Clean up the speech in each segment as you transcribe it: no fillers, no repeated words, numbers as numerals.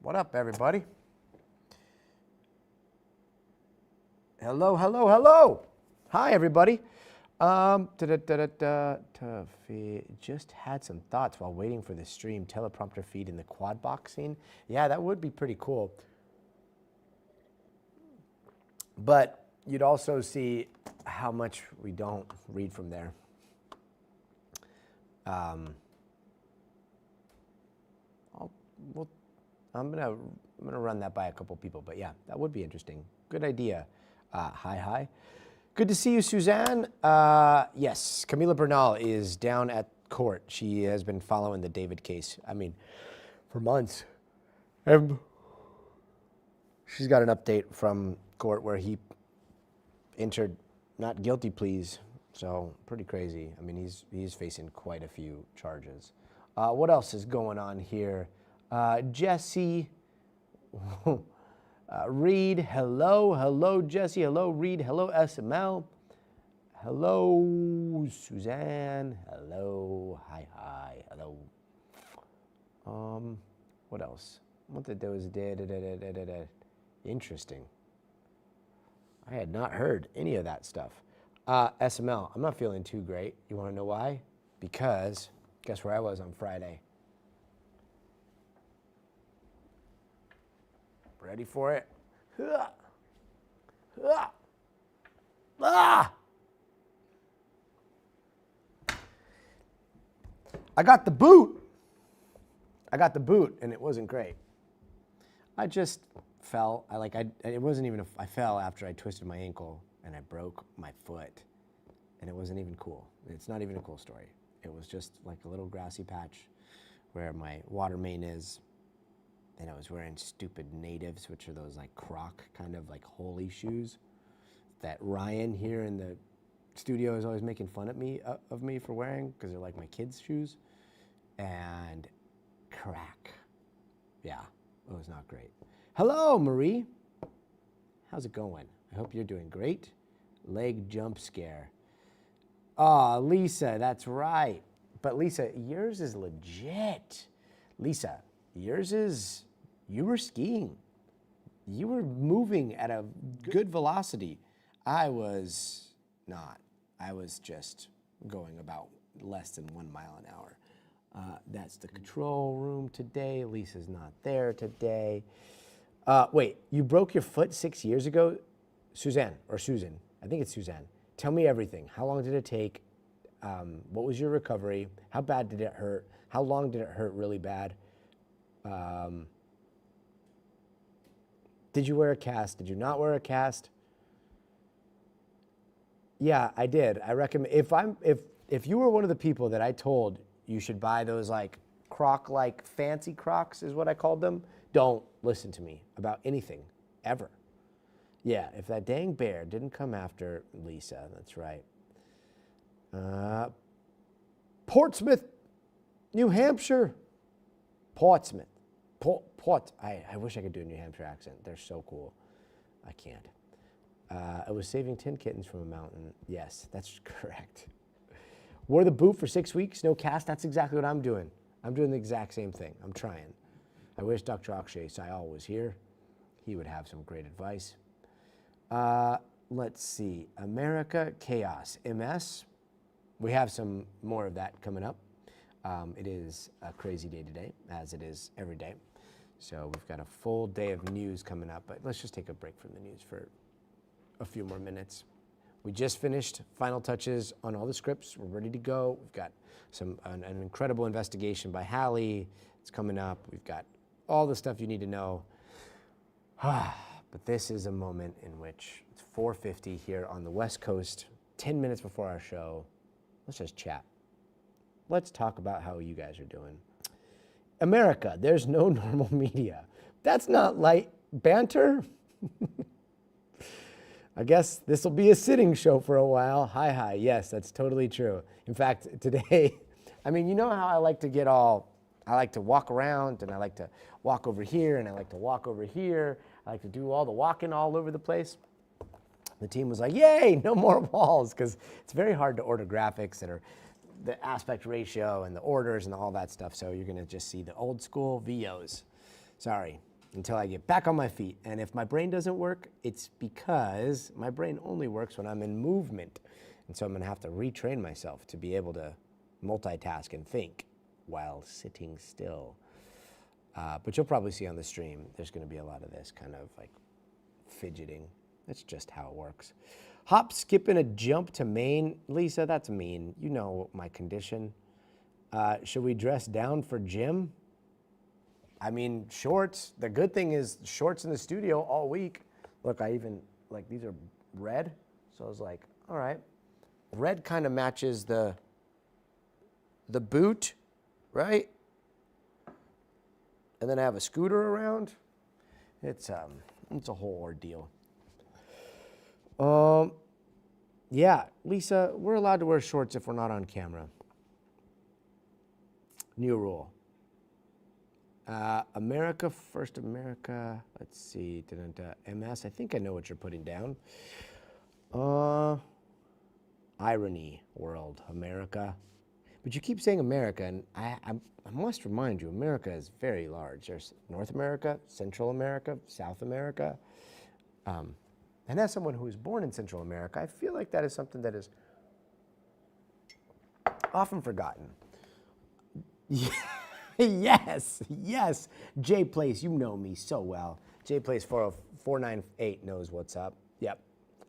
What up, everybody? Hello, hello, hello. Hi, everybody. Just had some thoughts while waiting for the stream. Teleprompter feed in the quad boxing. Yeah, that would be pretty cool. But you'd also see how much we don't read from there. I'm gonna run that by a couple people, but yeah, that would be interesting. Good idea. Hi. Good to see you, Suzanne. Yes, Camila Bernal is down at court. She has been following the David case, for months. She's got an update from court where he entered not guilty pleas, so pretty crazy. He's facing quite a few charges. What else is going on here? Jesse, Reed, hello, Jesse, hello, Reed, hello, SML, hello, Suzanne, hello, hi, hello. What else? What did there was interesting. I had not heard any of that stuff. SML, I'm not feeling too great. You want to know why? Because guess where I was on Friday? Ready for it? I got the boot. And it wasn't great. I just fell. It wasn't even I fell after I twisted my ankle and I broke my foot. And it wasn't even cool. It's not even a cool story. It was just like a little grassy patch where my water main is. And I was wearing stupid natives, which are those like croc kind of like holy shoes that Ryan here in the studio is always making fun of me for wearing because they're like my kids' shoes. And crack. Yeah, it was not great. Hello, Marie. How's it going? I hope you're doing great. Leg jump scare. Oh, Lisa, that's right. But Lisa, yours is legit. Lisa, yours is, you were skiing. You were moving at a good velocity. I was not. I was just going about less than 1 mile an hour. That's the control room today. Lisa's not there today. Wait, you broke your foot 6 years ago? Suzanne, or Susan, I think it's Suzanne. Tell me everything. How long did it take? What was your recovery? How bad did it hurt? How long did it hurt really bad? Did you wear a cast? Did you not wear a cast? Yeah, I did. I recommend, if you were one of the people that I told you should buy those like Croc-like fancy Crocs is what I called them, don't listen to me about anything, ever. Yeah, if that dang bear didn't come after Lisa, that's right. Portsmouth, New Hampshire. Portsmouth. I wish I could do a New Hampshire accent. They're so cool. I can't. I was saving 10 kittens from a mountain. Yes, that's correct. Wore the boot for 6 weeks, no cast. That's exactly what I'm doing. I'm doing the exact same thing. I'm trying. I wish Dr. Akshay Sayal was here. He would have some great advice. Let's see. America Chaos MS. We have some more of that coming up. It is a crazy day today, as it is every day. So we've got a full day of news coming up, but let's just take a break from the news for a few more minutes. We just finished final touches on all the scripts. We're ready to go. We've got an incredible investigation by Hallie. It's coming up. We've got all the stuff you need to know. But this is a moment in which it's 4:50 here on the West Coast, 10 minutes before our show. Let's just chat. Let's talk about how you guys are doing. America, there's no normal media. That's not light banter. I guess this will be a sitting show for a while. Hi. Yes, that's totally true. In fact, today, you know how I like to walk around and I like to walk over here and I like to walk over here. I like to do all the walking all over the place. The team was like, yay, no more walls, because it's very hard to order graphics that are the aspect ratio and the orders and all that stuff. So you're going to just see the old school VOs. Sorry. until I get back on my feet. And if my brain doesn't work, it's because my brain only works when I'm in movement. And so I'm gonna have to retrain myself to be able to multitask and think while sitting still. But you'll probably see on the stream, there's gonna be a lot of this kind of like fidgeting. That's just how it works. Hop, skip, and a jump to Maine. Lisa, that's mean. You know my condition. Should we dress down for gym? I mean, shorts. The good thing is shorts in the studio all week. Look, I even, like, these are red. So I was like, all right. Red kind of matches the boot, right? And then I have a scooter around. It's a whole ordeal. Yeah, Lisa, we're allowed to wear shorts if we're not on camera. New rule. America, first America, let's see, MS, I think I know what you're putting down. Irony world, America. But you keep saying America, and I must remind you, America is very large. There's North America, Central America, South America. And as someone who was born in Central America, I feel like that is something that is often forgotten. Yes, yes. Jay Place, you know me so well. Jay Place 40498 knows what's up. Yep.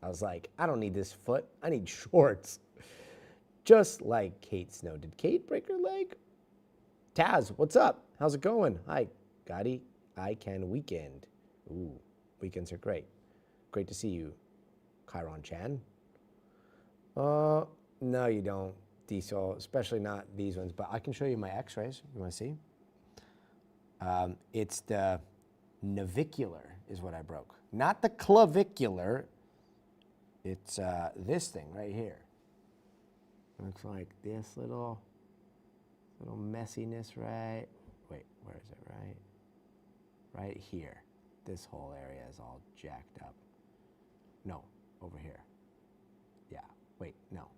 I was like, I don't need this foot. I need shorts. Just like Kate Snow. Did Kate break her leg? Taz, what's up? How's it going? Hi, Gotti. I can weekend. Ooh, weekends are great. Great to see you, Chiron Chan. No, you don't, Diesel, especially not these ones, but I can show you my x-rays. You want to see? It's the navicular is what I broke. Not the clavicular. It's this thing right here. Looks like this little messiness, right? Wait, where is it, right here. This whole area is all jacked up. No, over here. Yeah, wait, no.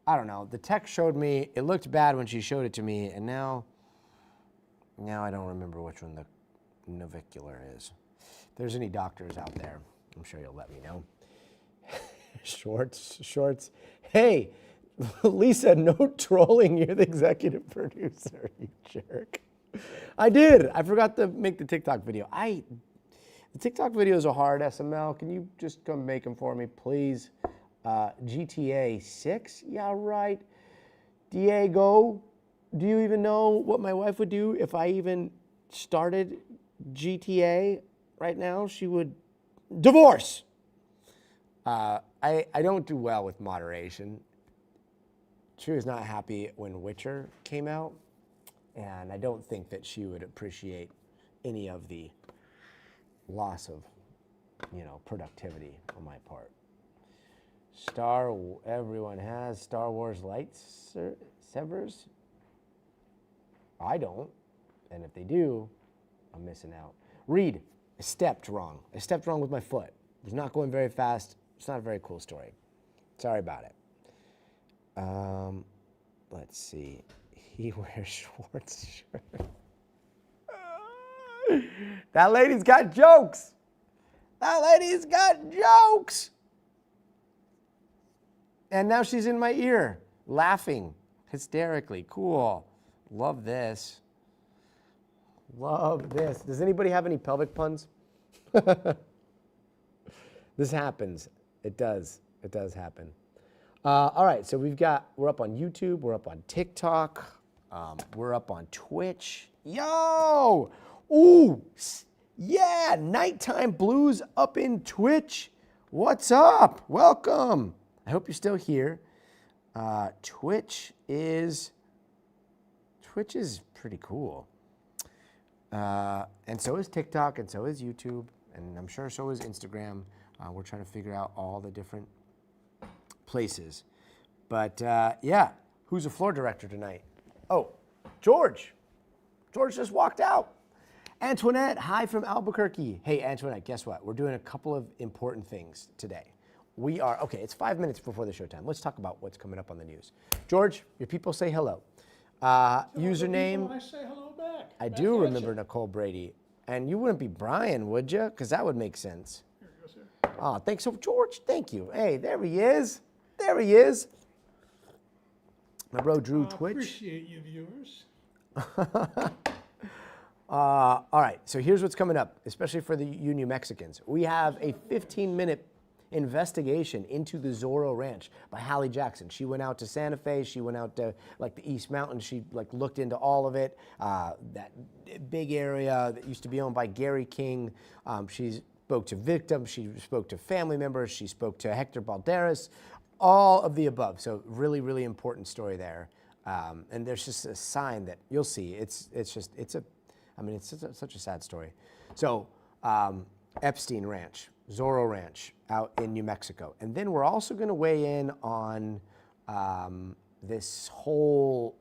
I don't know. The tech showed me, it looked bad when she showed it to me, and now I don't remember which one the navicular is. If there's any doctors out there, I'm sure you'll let me know. Shorts. Hey, Lisa, no trolling. You're the executive producer, you jerk. I did. I forgot to make the TikTok video. The TikTok videos are hard, SML. Can you just come make them for me, please? GTA 6? Yeah, right. Diego, do you even know what my wife would do if I even started GTA right now? She would divorce. I don't do well with moderation. She was not happy when Witcher came out, and I don't think that she would appreciate any of the loss of, productivity on my part. Everyone has Star Wars lightsabers. I don't, and if they do, I'm missing out. Reed, I stepped wrong. I stepped wrong with my foot. It was not going very fast. It's not a very cool story. Sorry about it. Let's see. He wears Schwartz shirt. That lady's got jokes. That lady's got jokes. And now she's in my ear, laughing hysterically. Cool. Love this. Love this. Does anybody have any pelvic puns? This happens. It does. It does happen. All right, so we're up on YouTube, we're up on TikTok, we're up on Twitch. Yo! Ooh! Yeah! Nighttime Blues up in Twitch. What's up? Welcome. I hope you're still here. Twitch is pretty cool. And so is TikTok, and so is YouTube, and I'm sure so is Instagram. We're trying to figure out all the different places. But yeah, who's a floor director tonight? Oh, George. George just walked out. Antoinette, hi from Albuquerque. Hey, Antoinette, guess what? We're doing a couple of important things today. Okay, it's 5 minutes before the showtime. Let's talk about what's coming up on the news. George, your people say hello. Username. I say hello back. I do remember Nicole Brady. And you wouldn't be Brian, would you? Because that would make sense. Here you go, sir. Oh, thanks so, George. Thank you. Hey, there he is. There he is. My bro Drew Twitch. Appreciate you, viewers. All right, so here's what's coming up, especially for the you New Mexicans. We have a 15-minute investigation into the Zorro Ranch by Hallie Jackson. She went out to Santa Fe. She went out to like the East Mountains. She like looked into all of it. That big area that used to be owned by Gary King. She spoke to victims. She spoke to family members. She spoke to Hector Balderas. All of the above. So really, really important story there. And there's just a sign that you'll see. It's such a sad story. So Epstein Ranch, Zorro Ranch out in New Mexico. And then we're also going to weigh in on this whole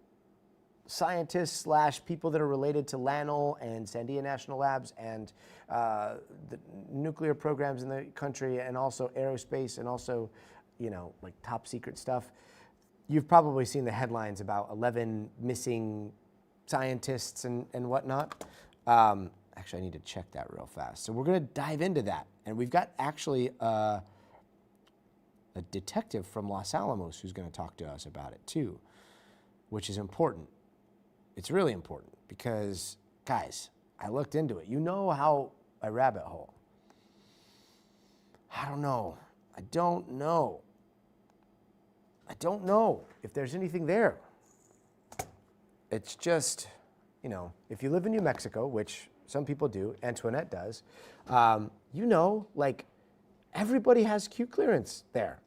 scientists / people that are related to LANL and Sandia National Labs and the nuclear programs in the country, and also aerospace, and also, you know, like top secret stuff. You've probably seen the headlines about 11 missing scientists and whatnot. Actually, I need to check that real fast. So we're going to dive into that. And we've got actually a detective from Los Alamos who's going to talk to us about it too, which is important. It's really important because, guys, I looked into it. You know how a rabbit hole. I don't know. I don't know if there's anything there. It's just, you know, if you live in New Mexico, which some people do, Antoinette does, you know, like everybody has Q clearance there.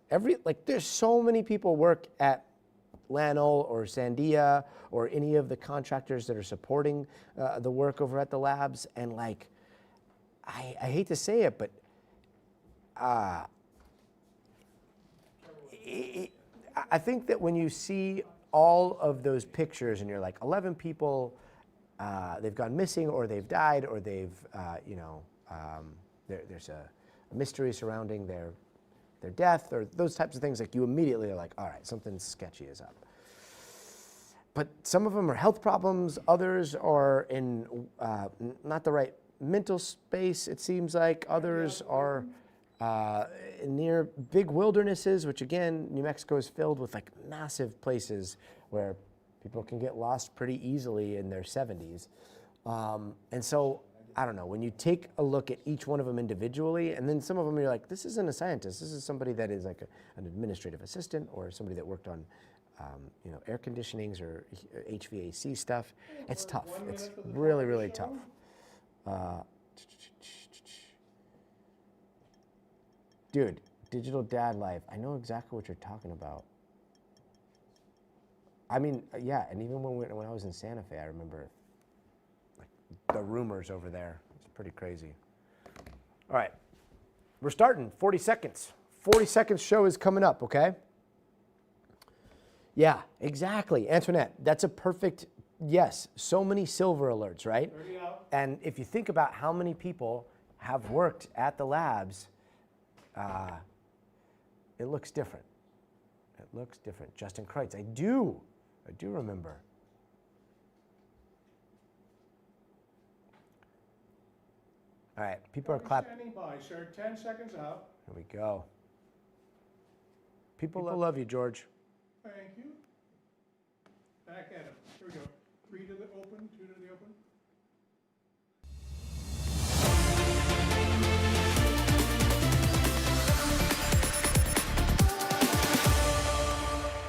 There's so many people work at LANL or Sandia or any of the contractors that are supporting the work over at the labs. And like, I hate to say it, but I think that when you see all of those pictures and you're like 11 people, they've gone missing or they've died or they've, there's a mystery surrounding their death or those types of things, like you immediately are like, all right, something sketchy is up. But some of them are health problems. Others are in not the right mental space, it seems like. Others are near big wildernesses, which again, New Mexico is filled with like massive places where people can get lost pretty easily in their 70s. And so, I don't know, when you take a look at each one of them individually, and then some of them you're like, this isn't a scientist, this is somebody that is like an administrative assistant or somebody that worked on air conditionings or HVAC stuff. It's tough. It's really, really tough. Dude, digital dad life. I know exactly what you're talking about. I mean, yeah, and even when I was in Santa Fe, I remember like the rumors over there. It's pretty crazy. All right, we're starting. 40 seconds. 40 seconds show is coming up, okay? Yeah, exactly. Antoinette, that's a perfect, yes, so many silver alerts, right? 30 out. And if you think about how many people have worked at the labs, it looks different. It looks different. Justin Kreitz, I do remember. All right, people are clapping. Standing by, sir. 10 seconds out. Here we go. People love you, George. Thank you. Back at him. Here we go. 3 to the open, 2 to the open.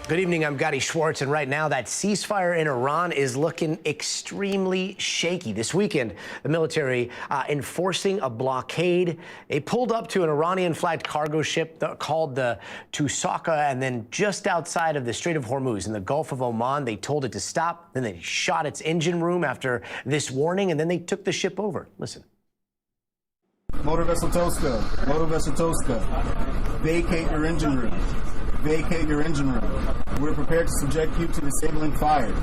Good evening, I'm Gotti Schwartz, and right now that ceasefire in Iran is looking extremely shaky. This weekend, the military enforcing a blockade. They pulled up to an Iranian-flagged cargo ship called the Tusaka, and then just outside of the Strait of Hormuz in the Gulf of Oman, they told it to stop. Then they shot its engine room after this warning, and then they took the ship over. Listen. Motor Vessel Tosca, vacate your engine room. Vacate your engine room. We're prepared to subject you to disabling fire.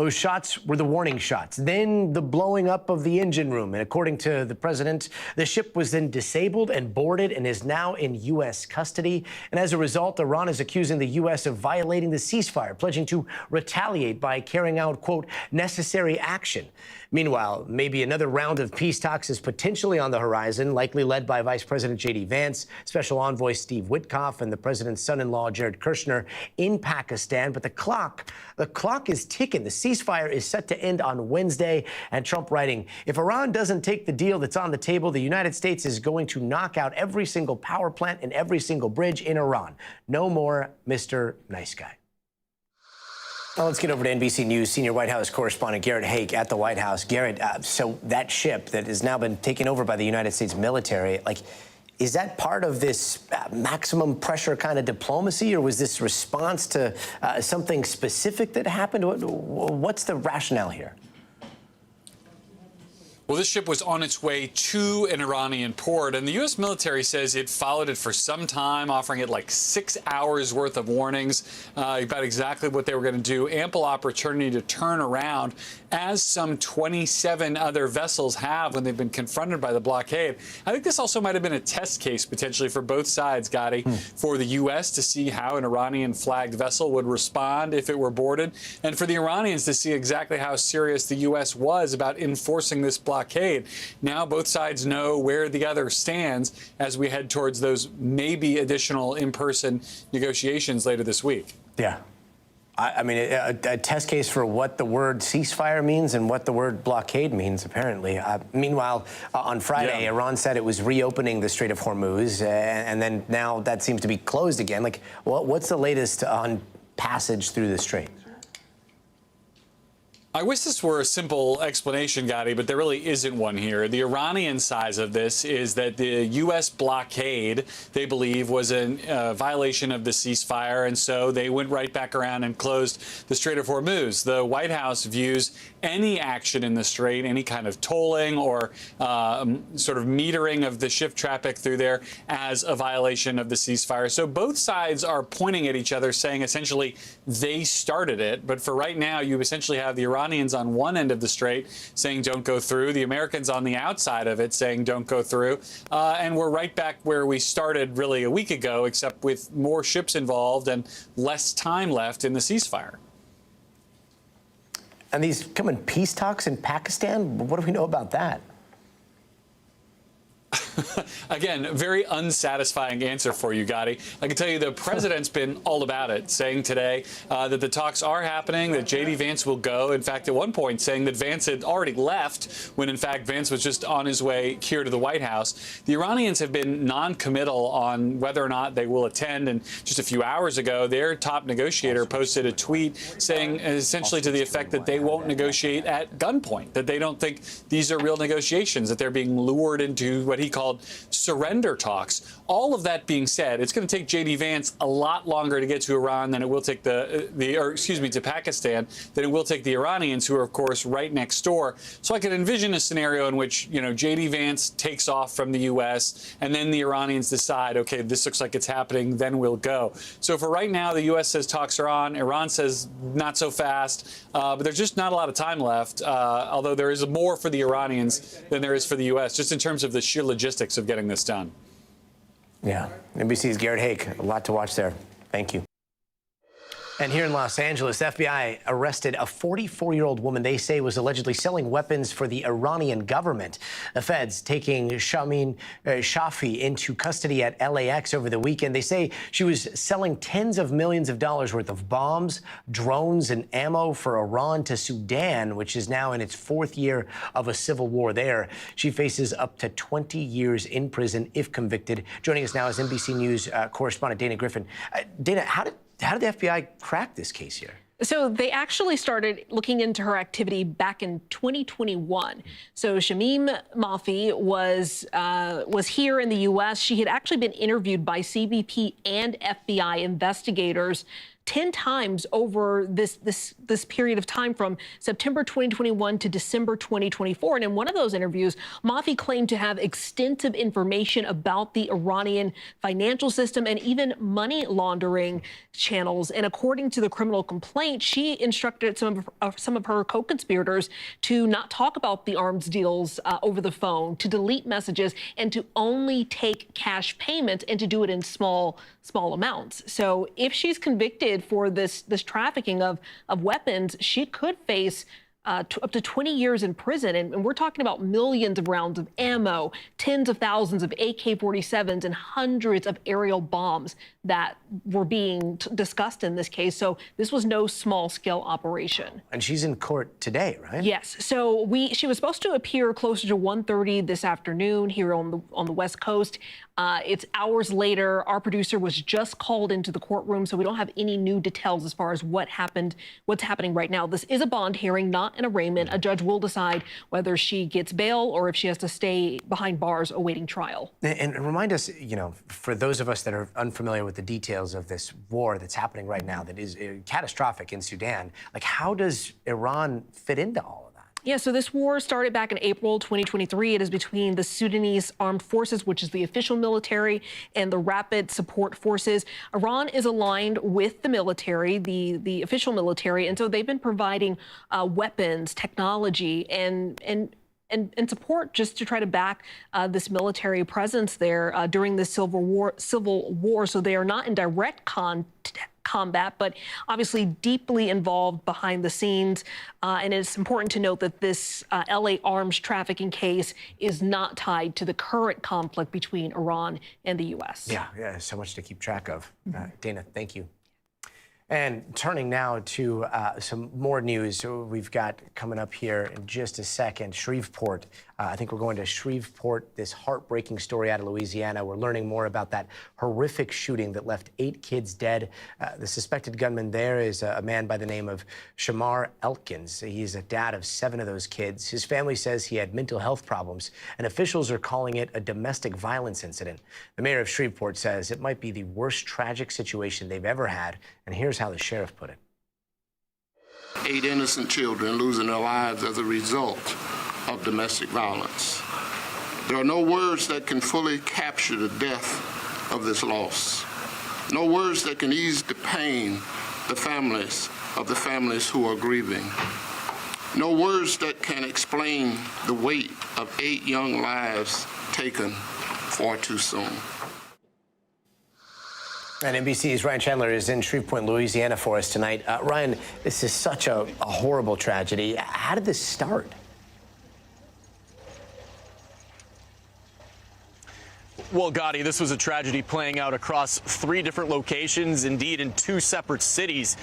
Those shots were the warning shots, then the blowing up of the engine room. And according to the president, the ship was then disabled and boarded and is now in U.S. custody. And as a result, Iran is accusing the U.S. of violating the ceasefire, pledging to retaliate by carrying out, quote, necessary action. Meanwhile, maybe another round of peace talks is potentially on the horizon, likely led by Vice President J.D. Vance, Special Envoy Steve Witkoff, and the president's son-in-law, Jared Kushner, in Pakistan. But the clock is ticking. The ceasefire is set to end on Wednesday. And Trump writing, if Iran doesn't take the deal that's on the table, the United States is going to knock out every single power plant and every single bridge in Iran. No more Mr. Nice Guy. Well, let's get over to NBC News senior White House correspondent Garrett Haake at the White House. Garrett, so that ship that has now been taken over by the United States military, is that part of this maximum pressure kind of diplomacy, or was this response to something specific that happened? What's the rationale here? Well, this ship was on its way to an Iranian port, and the U.S. military says it followed it for some time, offering it like 6 hours worth of warnings about exactly what they were going to do. Ample opportunity to turn around, as some 27 other vessels have when they've been confronted by the blockade. I think this also might have been a test case potentially for both sides, Gotti, for the U.S. to see how an Iranian-flagged vessel would respond if it were boarded, and for the Iranians to see exactly how serious the U.S. was about enforcing this blockade. Now both sides know where the other stands as we head towards those maybe additional in-person negotiations later this week. Yeah. I mean, a test case for what the word ceasefire means and what the word blockade means, apparently. Meanwhile, on Friday, Iran said it was reopening the Strait of Hormuz, and then now that seems to be closed again. What's the latest on passage through the strait? I wish this were a simple explanation, Gotti, but there really isn't one here. The Iranian side of this is that the U.S. blockade, they believe, was a violation of the ceasefire, and so they went right back around and closed the Strait of Hormuz. The White House views any action in the strait, any kind of tolling or sort of metering of the ship traffic through there, as a violation of the ceasefire. So both sides are pointing at each other, saying essentially they started it. But for right now, you essentially have the Iranians on one end of the strait saying don't go through, the Americans on the outside of it saying don't go through, and we're right back where we started really a week ago, except with more ships involved and less time left in the ceasefire. And these come in peace talks in Pakistan? What do we know about that? Again, very unsatisfying answer for you, Gotti. I can tell you the president's been all about it, saying today that the talks are happening, that J.D. Vance will go. In fact, at one point saying that Vance had already left when, in fact, Vance was just on his way here to the White House. The Iranians have been non-committal on whether or not they will attend. And just a few hours ago, their top negotiator posted a tweet saying essentially to the effect that they won't negotiate at gunpoint, that they don't think these are real negotiations, that they're being lured into what he called surrender talks. All of that being said, it's going to take J.D. Vance a lot longer to get to Iran than it will take to Pakistan than it will take the Iranians, who are of course right next door. So I could envision a scenario in which, J.D. Vance takes off from the U.S. and then the Iranians decide, okay, this looks like it's happening, then we'll go. So for right now, the U.S. says talks are on. Iran says not so fast, but there's just not a lot of time left. Although there is more for the Iranians than there is for the U.S. just in terms of the sheer logistics of getting this done. Yeah, NBC's Garrett Haake. A lot to watch there. Thank you. And here in Los Angeles, the FBI arrested a 44-year-old woman they say was allegedly selling weapons for the Iranian government. The feds taking Shamin Shafi into custody at LAX over the weekend. They say she was selling tens of millions of dollars worth of bombs, drones, and ammo for Iran to Sudan, which is now in its fourth year of a civil war there. She faces up to 20 years in prison if convicted. Joining us now is NBC News correspondent Dana Griffin. Dana, how did the FBI crack this case here? So they actually started looking into her activity back in 2021. So Shamim Mafi was here in the U.S. She had actually been interviewed by CBP and FBI investigators 10 times over this period of time from September 2021 to December 2024. And in one of those interviews, Mafi claimed to have extensive information about the Iranian financial system and even money laundering channels. And according to the criminal complaint, she instructed some of her co-conspirators to not talk about the arms deals over the phone, to delete messages, and to only take cash payments and to do it in small amounts. So if she's convicted for this trafficking of weapons, she could face up to 20 years in prison. And we're talking about millions of rounds of ammo, tens of thousands of AK-47s, and hundreds of aerial bombs that were being discussed in this case. So this was no small-scale operation. And she's in court today, right? Yes. So she was supposed to appear closer to 1:30 this afternoon here on the West Coast. It's hours later. Our producer was just called into the courtroom, so we don't have any new details as far as what's happening right now. This is a bond hearing, not an arraignment. A judge will decide whether she gets bail or if she has to stay behind bars awaiting trial. And remind us, for those of us that are unfamiliar with the details of this war that's happening right now, that is catastrophic in Sudan, like how does Iran fit into all of that? Yeah, so this war started back in April 2023. It is between the Sudanese Armed Forces, which is the official military, and the Rapid Support Forces. Iran is aligned with the military, the official military, and so they've been providing weapons, technology, and support just to try to back this military presence there during the civil war. So they are not in direct combat, but obviously deeply involved behind the scenes. And it's important to note that this LA arms trafficking case is not tied to the current conflict between Iran and the U.S. Yeah, so much to keep track of. Dana, thank you. And turning now to some more news we've got coming up here in just a second. Shreveport. I think we're going to Shreveport, this heartbreaking story out of Louisiana. We're learning more about that horrific shooting that left 8 kids dead. The suspected gunman there is a man by the name of Shamar Elkins. He's a dad of 7 of those kids. His family says he had mental health problems, and officials are calling it a domestic violence incident. The mayor of Shreveport says it might be the worst tragic situation they've ever had, and here's how the sheriff put it. 8 innocent children losing their lives as a result of domestic violence. There are no words that can fully capture the depth of this loss. No words that can ease the pain the families who are grieving. No words that can explain the weight of 8 young lives taken far too soon. And NBC's Ryan Chandler is in Shreveport, Louisiana for us tonight. Ryan, this is such a horrible tragedy. How did this start? Well, Gotti, this was a tragedy playing out across 3 different locations, indeed in 2 separate cities,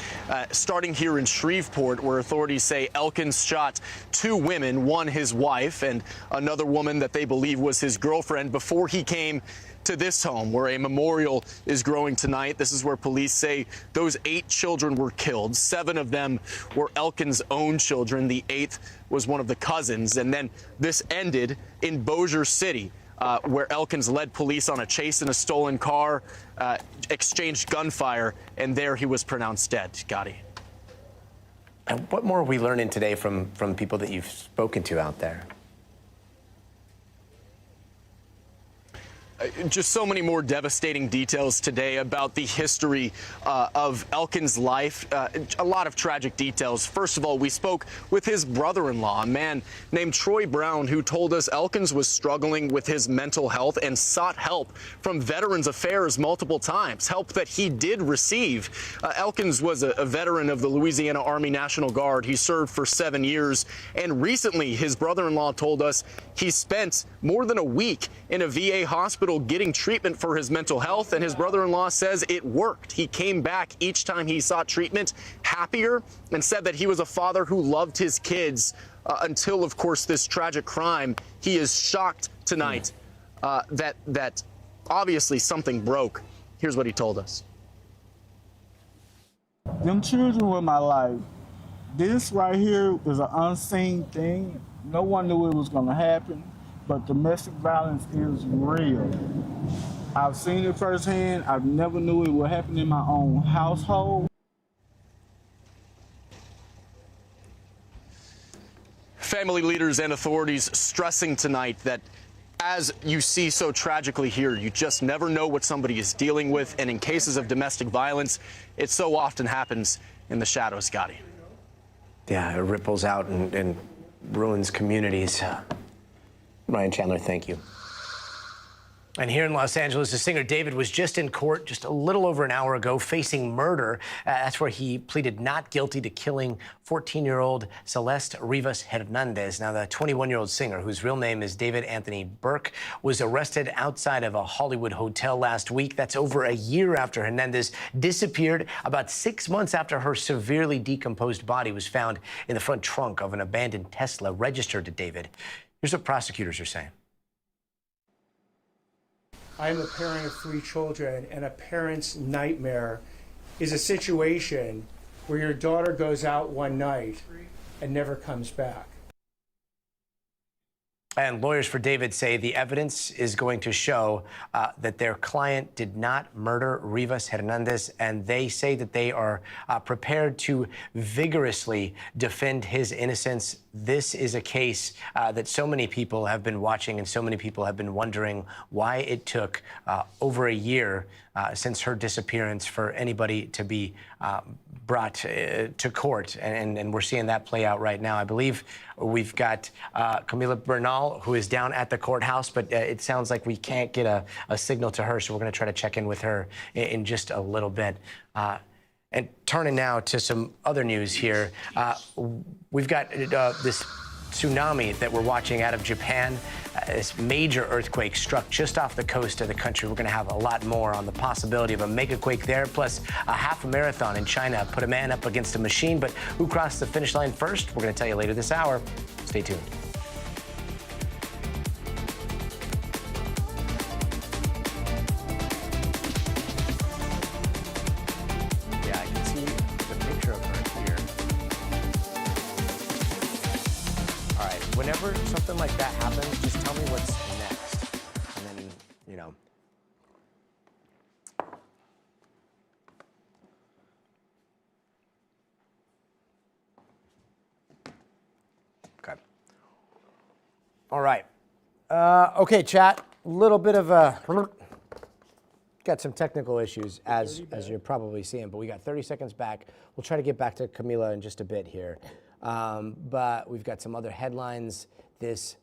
starting here in Shreveport, where authorities say Elkins shot 2 women, one his wife and another woman that they believe was his girlfriend, before he came to this home where a memorial is growing tonight. This is where police say those 8 children were killed. 7 of them were Elkins' own children. The 8th was one of the cousins. And then this ended in Bossier City, where Elkins led police on a chase in a stolen car, exchanged gunfire, and there he was pronounced dead. Gotti. And what more are we learning today from people that you've spoken to out there? Just so many more devastating details today about the history of Elkins' life. A lot of tragic details. First of all, we spoke with his brother-in-law, a man named Troy Brown, who told us Elkins was struggling with his mental health and sought help from Veterans Affairs multiple times, help that he did receive. Elkins was a veteran of the Louisiana Army National Guard. He served for 7 years, and recently his brother-in-law told us he spent more than a week in a VA hospital getting treatment for his mental health, and his brother-in-law says it worked. He came back each time he sought treatment happier, and said that he was a father who loved his kids until, of course, this tragic crime. He is shocked tonight that obviously something broke. Here's what he told us. Them children were my life. This right here was an unseen thing. No one knew it was going to happen. But domestic violence is real. I've seen it firsthand. I never knew it would happen in my own household. family leaders and authorities stressing tonight that, as you see so tragically here, you just never know what somebody is dealing with. And in cases of domestic violence, it so often happens in the shadows, Scotty. Yeah, it ripples out and ruins communities. Ryan Chandler, thank you. And here in Los Angeles, the singer David was just in court just a little over an hour ago facing murder. That's where he pleaded not guilty to killing 14-year-old Celeste Rivas Hernandez. Now, the 21-year-old singer, whose real name is David Anthony Burke, was arrested outside of a Hollywood hotel last week. That's over a year after Hernandez disappeared, about 6 months after her severely decomposed body was found in the front trunk of an abandoned Tesla registered to David. Here's what prosecutors are saying. I'm a parent of 3 children, and a parent's nightmare is a situation where your daughter goes out one night and never comes back. And lawyers for David say the evidence is going to show that their client did not murder Rivas Hernandez, and they say that they are prepared to vigorously defend his innocence. This is a case that so many people have been watching, and so many people have been wondering why it took over a year since her disappearance for anybody to be brought to court, and we're seeing that play out right now. I believe we've got Camila Bernal, who is down at the courthouse, but it sounds like we can't get a signal to her, so we're going to try to check in with her in just a little bit. And turning now to some other news here, we've got this tsunami that we're watching out of Japan. This major earthquake struck just off the coast of the country. We're going to have a lot more on the possibility of a megaquake there, plus a half a marathon in China put a man up against a machine. But who crossed the finish line first? We're going to tell you later this hour. Stay tuned. Yeah, I can see the picture of her here. All right, whenever something like that happens, just tell me what's next. And then, you know. Okay. All right. Okay, chat. A little bit of a... Got some technical issues, as you're probably seeing, but we got 30 seconds back. We'll try to get back to Camila in just a bit here. But we've got some other headlines. This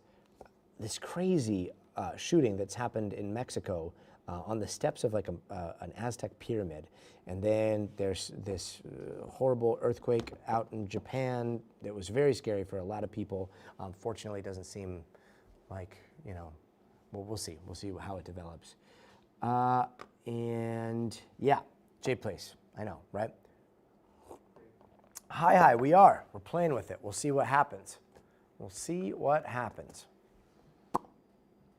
crazy shooting that's happened in Mexico on the steps of like an Aztec pyramid. And then there's this horrible earthquake out in Japan that was very scary for a lot of people. Fortunately, it doesn't seem like, you know, well, we'll see. We'll see how it develops. And yeah, Jay Place, I know, right? Hi, we are. We're playing with it. We'll see what happens. We'll see what happens.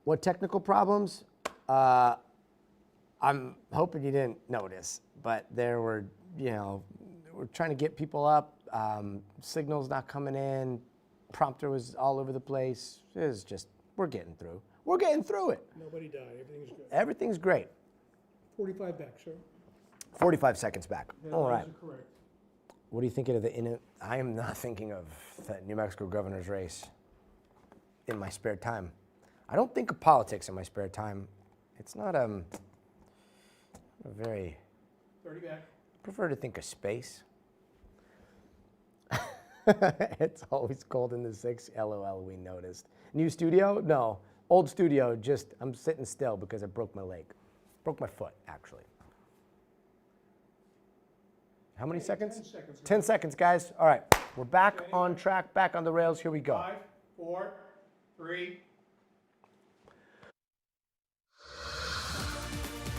What technical problems? I'm hoping you didn't notice, but there were, you know, we're trying to get people up. Signals not coming in. Prompter was all over the place. It was just, we're getting through. We're getting through it. Nobody died, everything's good. Everything's great. 45 back, sir. 45 seconds back. All right. Correct. What do you think of I am not thinking of the New Mexico governor's race in my spare time. I don't think of politics in my spare time. It's not a very... 30 back. I prefer to think of space. It's always cold in the 6. LOL, we noticed. New studio? No. Old studio, just I'm sitting still because I broke my leg. Broke my foot, actually. How many seconds? 10 seconds. 10 seconds, guys. All right, we're back on track, back on the rails. Here we go. 5, 4, 3.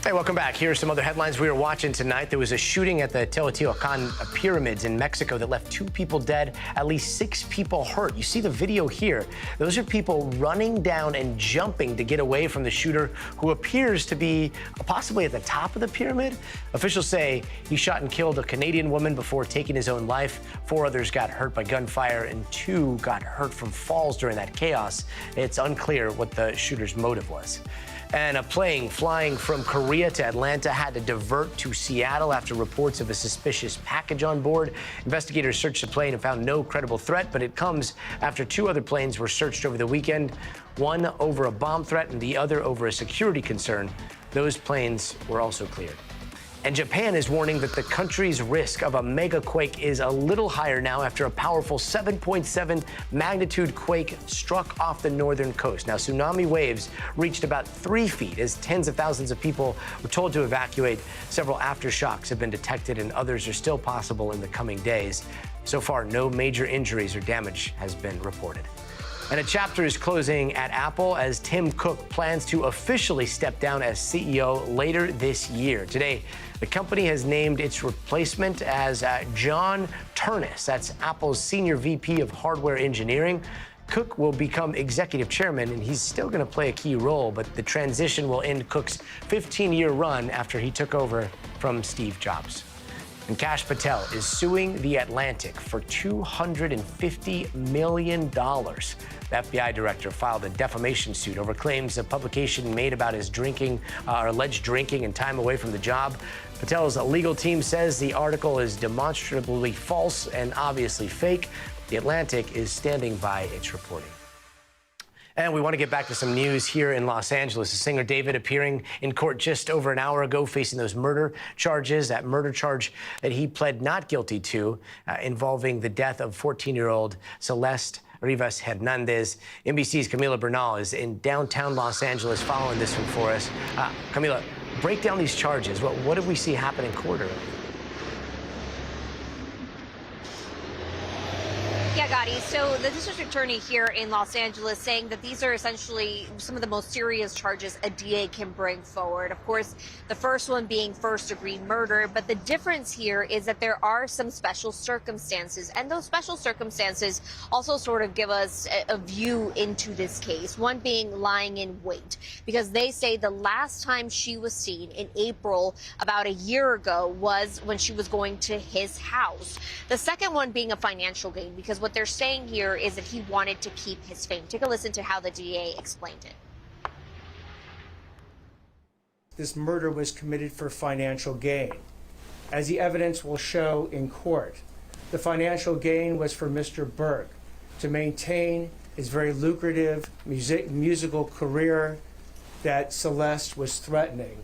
Hey, welcome back. Here are some other headlines we were watching tonight. There was a shooting at the Teotihuacan pyramids in Mexico that left 2 people dead, at least 6 people hurt. You see the video here. Those are people running down and jumping to get away from the shooter, who appears to be possibly at the top of the pyramid. Officials say he shot and killed a Canadian woman before taking his own life. 4 others got hurt by gunfire, and 2 got hurt from falls during that chaos. It's unclear what the shooter's motive was. And a plane flying from Korea to Atlanta had to divert to Seattle after reports of a suspicious package on board. Investigators searched the plane and found no credible threat, but it comes after 2 other planes were searched over the weekend, one over a bomb threat and the other over a security concern. Those planes were also cleared. And Japan is warning that the country's risk of a mega quake is a little higher now after a powerful 7.7 magnitude quake struck off the northern coast. Now, tsunami waves reached about 3 feet as tens of thousands of people were told to evacuate. Several aftershocks have been detected and others are still possible in the coming days. So far, no major injuries or damage has been reported. And a chapter is closing at Apple as Tim Cook plans to officially step down as CEO later this year. Today, the company has named its replacement as John Ternus. That's Apple's senior VP of hardware engineering. Cook will become executive chairman, and he's still going to play a key role, but the transition will end Cook's 15-year run after he took over from Steve Jobs. And Kash Patel is suing The Atlantic for $250 million. The FBI director filed a defamation suit over claims a publication made about his drinking, or alleged drinking and time away from the job. Patel's legal team says the article is demonstrably false and obviously fake. The Atlantic is standing by its reporting. And we want to get back to some news here in Los Angeles. The singer David appearing in court just over an hour ago facing those murder charges, that murder charge that he pled not guilty to involving the death of 14-year-old Celeste Rivas Hernandez. NBC's Camila Bernal is in downtown Los Angeles following this one for us. Camila, break down these charges. What did we see happen in court earlier? Yeah, Gotti. So the district attorney here in Los Angeles saying that these are essentially some of the most serious charges a DA can bring forward. Of course, the first one being first-degree murder. But the difference here is that there are some special circumstances. And those special circumstances also sort of give us a view into this case, one being lying in wait, because they say the last time she was seen in April, about a year ago, was when she was going to his house. The second one being a financial gain, because what they're saying here is that he wanted to keep his fame. Take a listen to how the DA explained it. This murder was committed for financial gain. As the evidence will show in court, the financial gain was for Mr. Burke to maintain his very lucrative musical career that Celeste was threatening.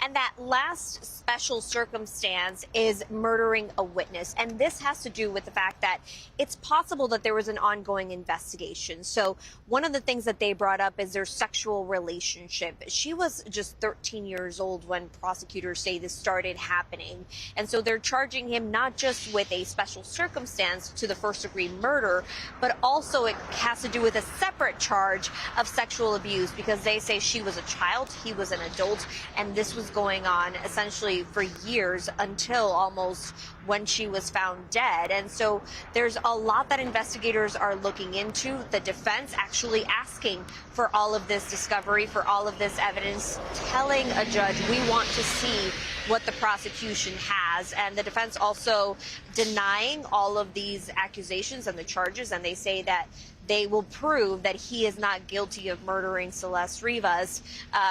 And that last special circumstance is murdering a witness. And this has to do with the fact that it's possible that there was an ongoing investigation. So one of the things that they brought up is their sexual relationship. She was just 13 years old when prosecutors say this started happening. And so they're charging him not just with a special circumstance to the first-degree murder, but also it has to do with a separate charge of sexual abuse, because they say she was a child, he was an adult, and this was going on essentially for years until almost when she was found dead. And so there's a lot that investigators are looking into. The defense actually asking for all of this discovery, for all of this evidence, telling a judge, we want to see what the prosecution has. And the defense also denying all of these accusations and the charges, and they say that they will prove that he is not guilty of murdering Celeste Rivas.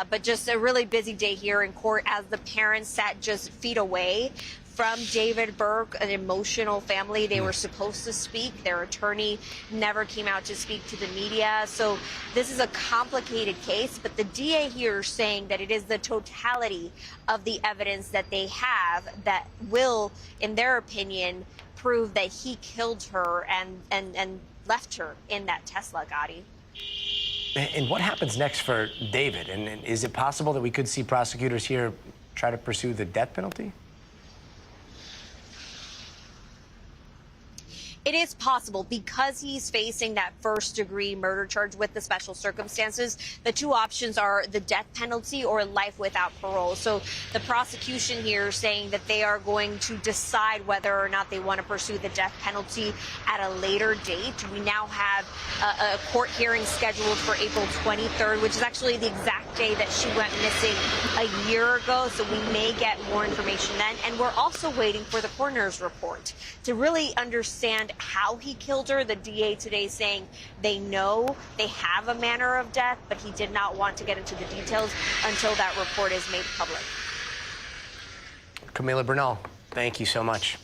But just a really busy day here in court as the parents sat just feet away from David Burke, an emotional family. They were supposed to speak. Their attorney never came out to speak to the media. So this is a complicated case, but the DA here is saying that it is the totality of the evidence that they have that will, in their opinion, prove that he killed her and left her in that Tesla, Gotti. And what happens next for David? And is it possible that we could see prosecutors here try to pursue the death penalty? It is possible because he's facing that first-degree murder charge with the special circumstances. The two options are the death penalty or life without parole. So the prosecution here is saying that they are going to decide whether or not they want to pursue the death penalty at a later date. We now have a court hearing scheduled for April 23rd, which is actually the exact day that she went missing a year ago. So we may get more information then. And we're also waiting for the coroner's report to really understand how he killed her. The DA today saying they know they have a manner of death, but he did not want to get into the details until that report is made public. Camila Bernal, thank you so much.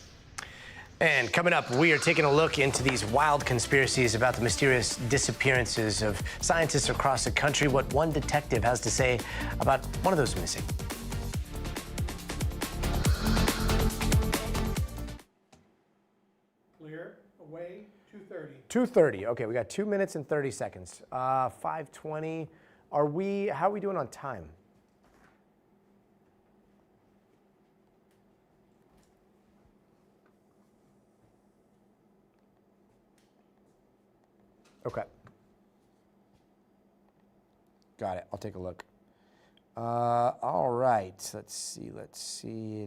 And coming up, we are taking a look into these wild conspiracies about the mysterious disappearances of scientists across the country, what one detective has to say about one of those missing. Clear, away, 2:30. 2:30. Okay, we got 2 minutes and 30 seconds. 5:20. How are we doing on time? Okay. Got it. I'll take a look. All right. Let's see.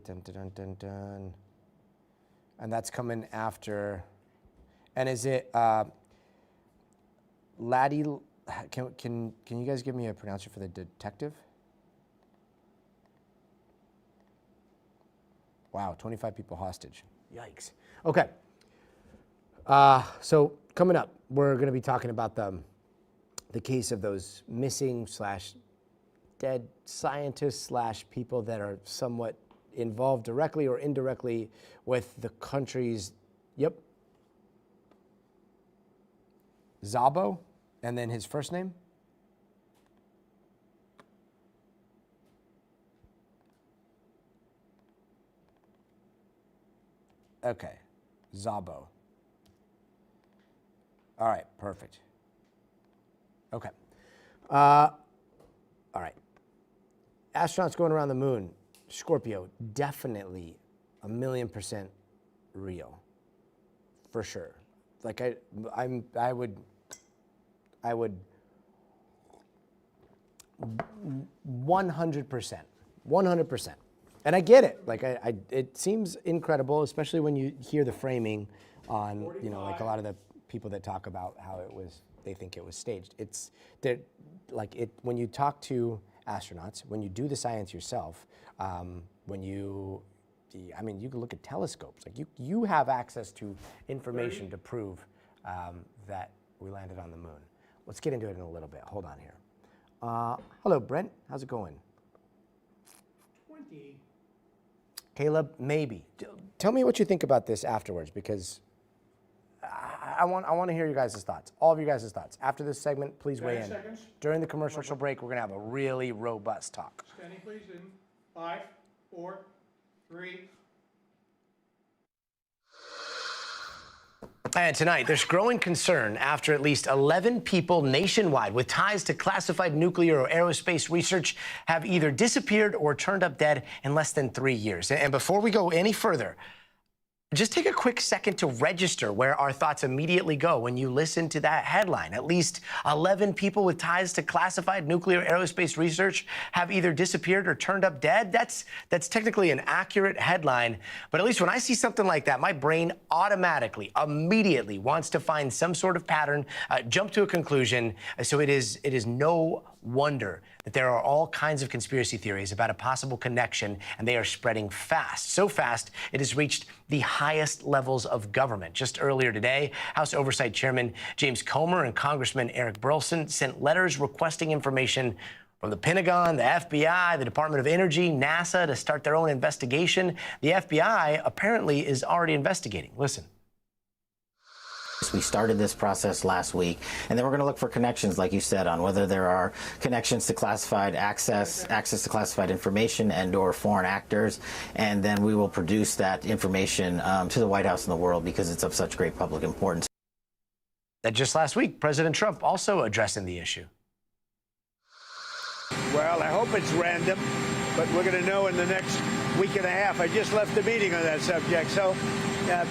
Dun, dun, dun, dun, dun. And that's coming after. And is it Laddie? Can you guys give me a pronouncer for the detective? Wow, 25 people hostage. Yikes. Okay. So coming up, we're going to be talking about the case of those missing / dead scientists / people that are somewhat involved directly or indirectly with the country's, Szabo, and then his first name? Okay, Szabo. All right, perfect. Okay. All right. Astronauts going around the moon, Scorpio, definitely 1,000,000% real, for sure. Like I would 100%. And I get it. Like it seems incredible, especially when you hear the framing on, like a lot of the people that talk about how they think it was staged. It's that, when you talk to astronauts, when you do the science yourself, you can look at telescopes. Like you have access to information to prove that we landed on the moon. Let's get into it in a little bit. Hold on here. Hello, Brent. How's it going? 20. Caleb, maybe. Tell me what you think about this afterwards, because I want to hear you guys' thoughts. All of you guys' thoughts. After this segment, please weigh in. Seconds. During the commercial break, we're going to have a really robust talk. Standing, please, in 5, 4, 3. And tonight, there's growing concern after at least 11 people nationwide with ties to classified nuclear or aerospace research have either disappeared or turned up dead in less than 3 years. And before we go any further, just take a quick second to register where our thoughts immediately go when you listen to that headline. At least 11 people with ties to classified nuclear aerospace research have either disappeared or turned up dead. That's technically an accurate headline, but at least when I see something like that, my brain automatically, immediately wants to find some sort of pattern, jump to a conclusion. So it is no wonder that there are all kinds of conspiracy theories about a possible connection, and they are spreading fast. So fast, it has reached the highest levels of government. Just earlier today, House Oversight Chairman James Comer and Congressman Eric Burlison sent letters requesting information from the Pentagon, the FBI, the Department of Energy, NASA to start their own investigation. The FBI apparently is already investigating. Listen. We started this process last week, and then we're going to look for connections, like you said, on whether there are connections to classified access to classified information and/or foreign actors, and then we will produce that information to the White House and the world because it's of such great public importance. That just last week, President Trump also addressing the issue. Well, I hope it's random, but we're going to know in the next week and a half. I just left the meeting on that subject, so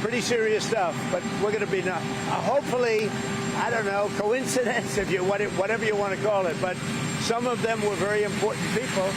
pretty serious stuff. But we're going to be hopefully, I don't know, coincidence, if you whatever you want to call it. But some of them were very important people.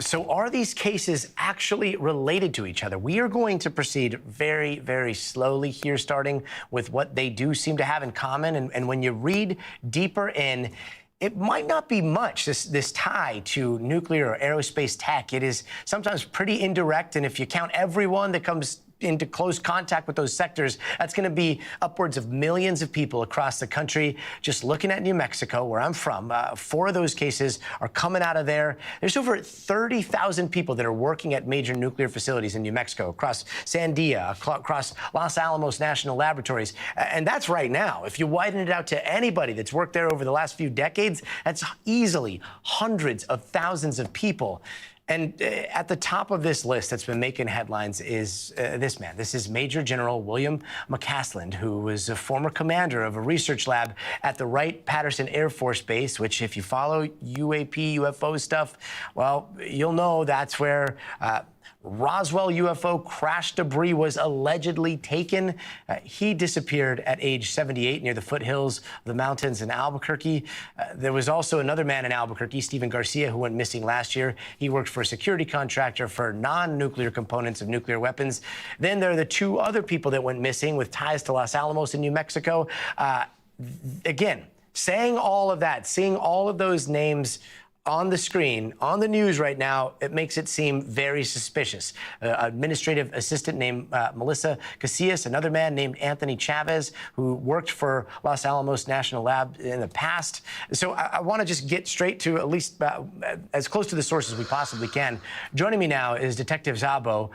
So are these cases actually related to each other? We are going to proceed very, very slowly here, starting with what they do seem to have in common. And when you read deeper in, it might not be much, this tie to nuclear or aerospace tech. It is sometimes pretty indirect, and if you count everyone that comes into close contact with those sectors. That's going to be upwards of millions of people across the country. Just looking at New Mexico, where I'm from, 4 of those cases are coming out of there. There's over 30,000 people that are working at major nuclear facilities in New Mexico, across Sandia, across Los Alamos National Laboratories. And that's right now. If you widen it out to anybody that's worked there over the last few decades, that's easily hundreds of thousands of people. And at the top of this list that's been making headlines is this man. This is Major General William McCaslin, who was a former commander of a research lab at the Wright-Patterson Air Force Base, which, if you follow UAP, UFO stuff, well, you'll know that's where Roswell UFO crash debris was allegedly taken. He disappeared at age 78 near the foothills of the mountains in Albuquerque. There was also another man in Albuquerque, Stephen Garcia, who went missing last year. He worked for a security contractor for non-nuclear components of nuclear weapons. Then there are the 2 other people that went missing with ties to Los Alamos in New Mexico. Again, saying all of that, seeing all of those names on the screen, on the news right now, it makes it seem very suspicious. Administrative assistant named Melissa Casillas, another man named Anthony Chavez, who worked for Los Alamos National Lab in the past. So I want to just get straight to at least as close to the source as we possibly can. Joining me now is Detective Szabo,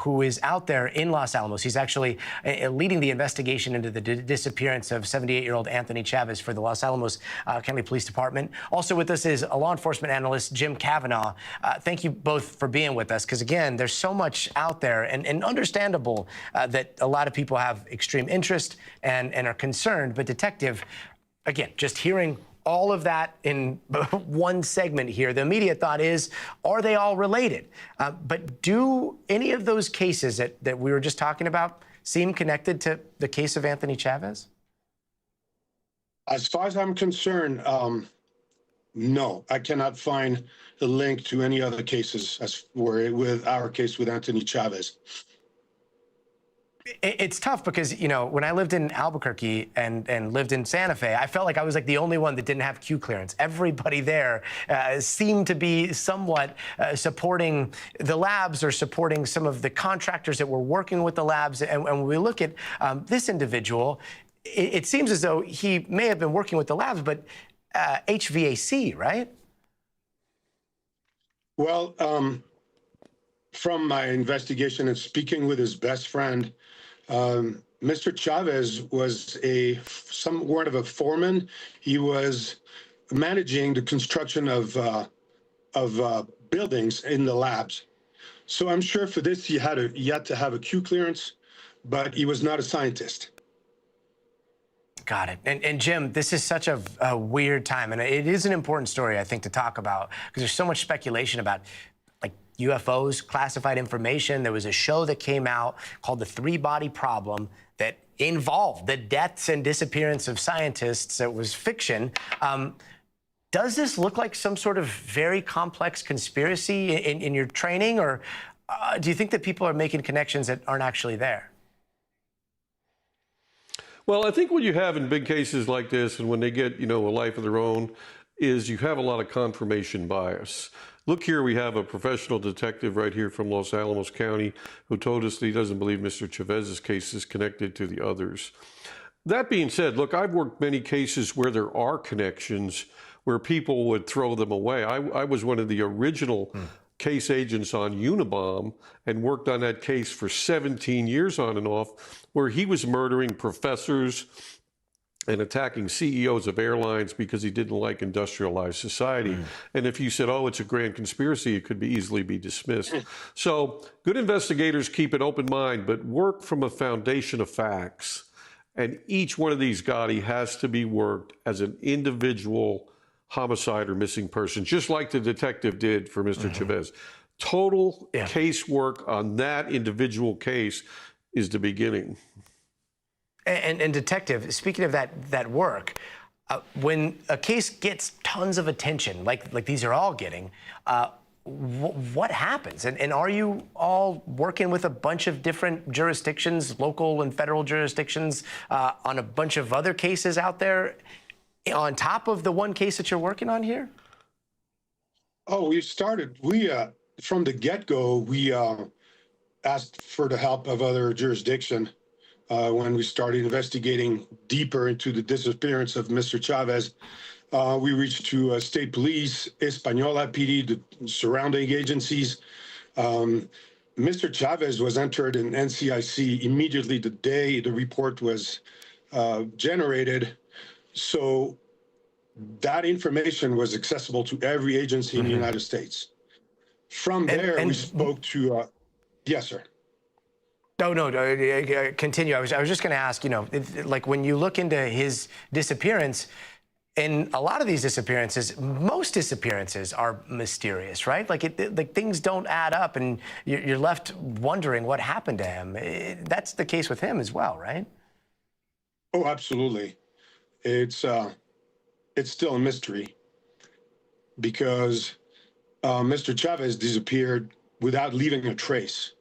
who is out there in Los Alamos. He's actually leading the investigation into the disappearance of 78-year-old Anthony Chavez for the Los Alamos County Police Department. Also with us is law enforcement analyst Jim Kavanaugh. Thank you both for being with us, because again, there's so much out there, and understandable that a lot of people have extreme interest and are concerned. But Detective, again, just hearing all of that in one segment here, the immediate thought is, are they all related? But do any of those cases that we were just talking about seem connected to the case of Anthony Chavez? As far as I'm concerned, no, I cannot find a link to any other cases with our case with Anthony Chavez. It's tough because, you know, when I lived in Albuquerque and lived in Santa Fe, I felt like I was like the only one that didn't have Q clearance. Everybody there seemed to be somewhat supporting the labs or supporting some of the contractors that were working with the labs. And when we look at this individual, it seems as though he may have been working with the labs, but HVAC, right? Well, from my investigation and speaking with his best friend, Mr. Chavez was somewhat of a foreman. He was managing the construction of buildings in the labs. So I'm sure for this he had to have a Q clearance, but he was not a scientist. Got it. And Jim, this is such a weird time, and it is an important story, I think, to talk about, because there's so much speculation about like UFOs, classified information. There was a show that came out called The Three-Body Problem that involved the deaths and disappearance of scientists. It was fiction. Does this look like some sort of very complex conspiracy in your training, or do you think that people are making connections that aren't actually there? Well, I think what you have in big cases like this, and when they get, you know, a life of their own, is you have a lot of confirmation bias. Look here, we have a professional detective right here from Los Alamos County who told us that he doesn't believe Mr. Chavez's case is connected to the others. That being said, look, I've worked many cases where there are connections where people would throw them away. I was one of the original case agents on Unabomb and worked on that case for 17 years on and off, where he was murdering professors and attacking CEOs of airlines because he didn't like industrialized society. And if you said, oh, it's a grand conspiracy, it could easily be dismissed. So good investigators keep an open mind, but work from a foundation of facts. And each one of these, Gotti, has to be worked as an individual homicide or missing person, just like the detective did for Mr. Chavez. Total casework on that individual case is the beginning. And Detective, speaking of that work, when a case gets tons of attention, like these are all getting, what happens? And are you all working with a bunch of different jurisdictions, local and federal jurisdictions, on a bunch of other cases out there, on top of the one case that you're working on here? Oh, we started. From the get-go, we asked for the help of other jurisdiction when we started investigating deeper into the disappearance of Mr. Chavez. We reached to state police, Española PD, the surrounding agencies. Mr. Chavez was entered in NCIC immediately the day the report was generated. So that information was accessible to every agency in the United States. From there, we spoke to, yes, sir. No, continue. I was just going to ask, you know, like when you look into his disappearance, in a lot of these disappearances, most disappearances are mysterious, right? Like things don't add up, and you're left wondering what happened to him. That's the case with him as well, right? Oh, absolutely. It's still a mystery because Mr. Chavez disappeared without leaving a trace,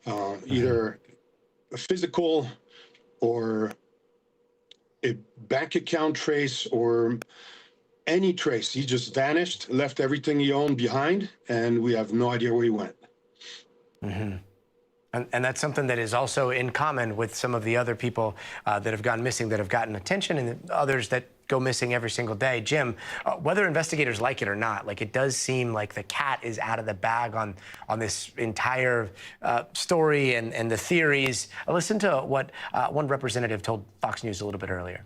either a physical or a bank account trace or any trace. He just vanished, left everything he owned behind, and we have no idea where he went. Mm-hmm. And that's something that is also in common with some of the other people that have gone missing, that have gotten attention, and others that go missing every single day. Jim, whether investigators like it or not, like it does seem like the cat is out of the bag on this entire story and the theories. Listen to what one representative told Fox News a little bit earlier.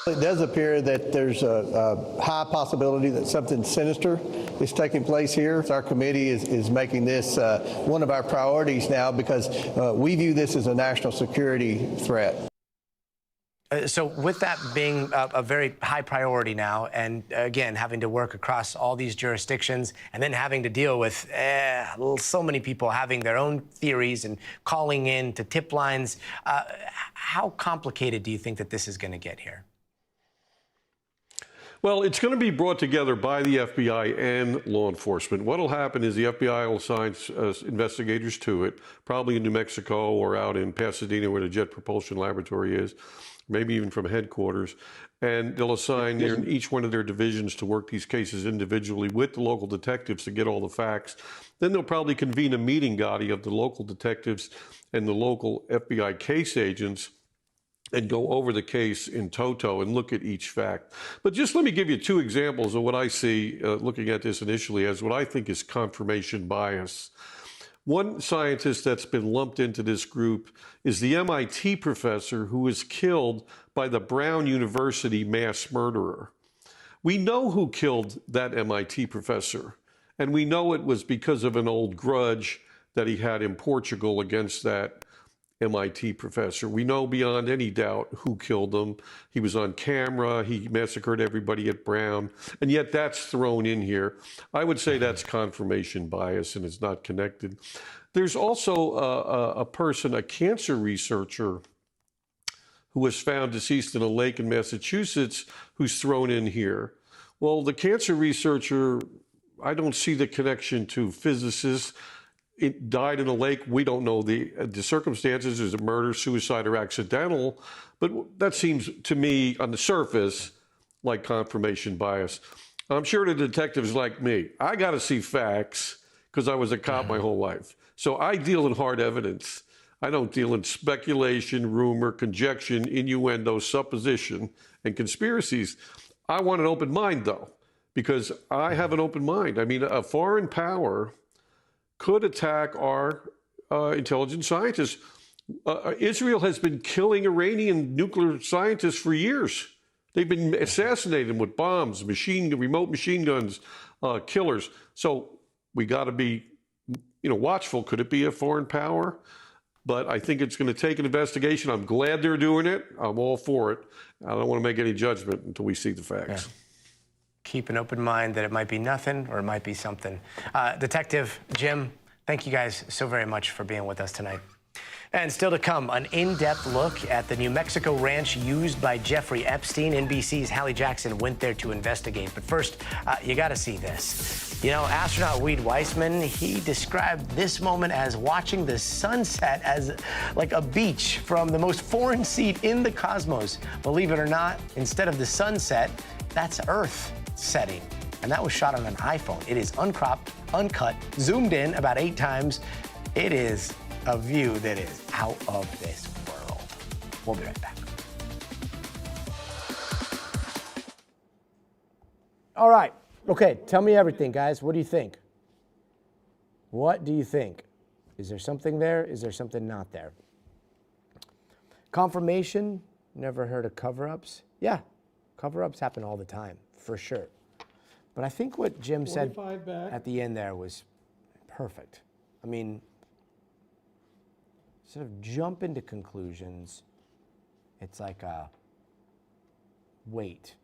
It does appear that there's a high possibility that something sinister is taking place here. Our committee is making this one of our priorities now because we view this as a national security threat. So with that being a very high priority now, and again, having to work across all these jurisdictions and then having to deal with so many people having their own theories and calling in to tip lines, how complicated do you think that this is going to get here? Well, it's going to be brought together by the FBI and law enforcement. What will happen is the FBI will assign investigators to it, probably in New Mexico or out in Pasadena where the Jet Propulsion Laboratory is, maybe even from headquarters. And they'll assign each one of their divisions to work these cases individually with the local detectives to get all the facts. Then they'll probably convene a meeting, Gotti, of the local detectives and the local FBI case agents and go over the case in toto and look at each fact. But just let me give you two examples of what I see looking at this initially as what I think is confirmation bias. One scientist that's been lumped into this group is the MIT professor who was killed by the Brown University mass murderer. We know who killed that MIT professor, and we know it was because of an old grudge that he had in Portugal against that MIT professor. We know beyond any doubt who killed him. He was on camera. He massacred everybody at Brown. And yet that's thrown in here. I would say that's confirmation bias and it's not connected. There's also a person, a cancer researcher, who was found deceased in a lake in Massachusetts, who's thrown in here. Well, the cancer researcher, I don't see the connection to physicists. It died in a lake. We don't know the circumstances. Is it murder, suicide, or accidental? But that seems to me on the surface like confirmation bias. I'm sure the detectives like me, I got to see facts because I was a cop my whole life. So I deal in hard evidence. I don't deal in speculation, rumor, conjecture, innuendo, supposition, and conspiracies. I want an open mind, though, because I have an open mind. I mean, a foreign power could attack our intelligence scientists. Israel has been killing Iranian nuclear scientists for years. They've been assassinating them with bombs, remote machine guns, killers. So we got to be, watchful. Could it be a foreign power? But I think it's going to take an investigation. I'm glad they're doing it. I'm all for it. I don't want to make any judgment until we see the facts. Yeah. Keep an open mind that it might be nothing or it might be something. Detective Jim, thank you guys so very much for being with us tonight. And still to come, an in-depth look at the New Mexico ranch used by Jeffrey Epstein. NBC's Hallie Jackson went there to investigate. But first, you got to see this. Astronaut Reed Weissman, he described this moment as watching the sunset as like a beach from the most foreign seat in the cosmos. Believe it or not, instead of the sunset, that's Earth setting. And that was shot on an iPhone. It is uncropped, uncut, zoomed in about 8 times, It is a view that is out of this world. We'll be right back. All right. Okay, tell me everything, guys. What do you think? What do you think? Is there something there? Is there something not there? Confirmation, never heard of cover-ups. Yeah, cover-ups happen all the time, for sure. But I think what Jim said at the end there was perfect. I mean, sort of jump into conclusions. It's like a wait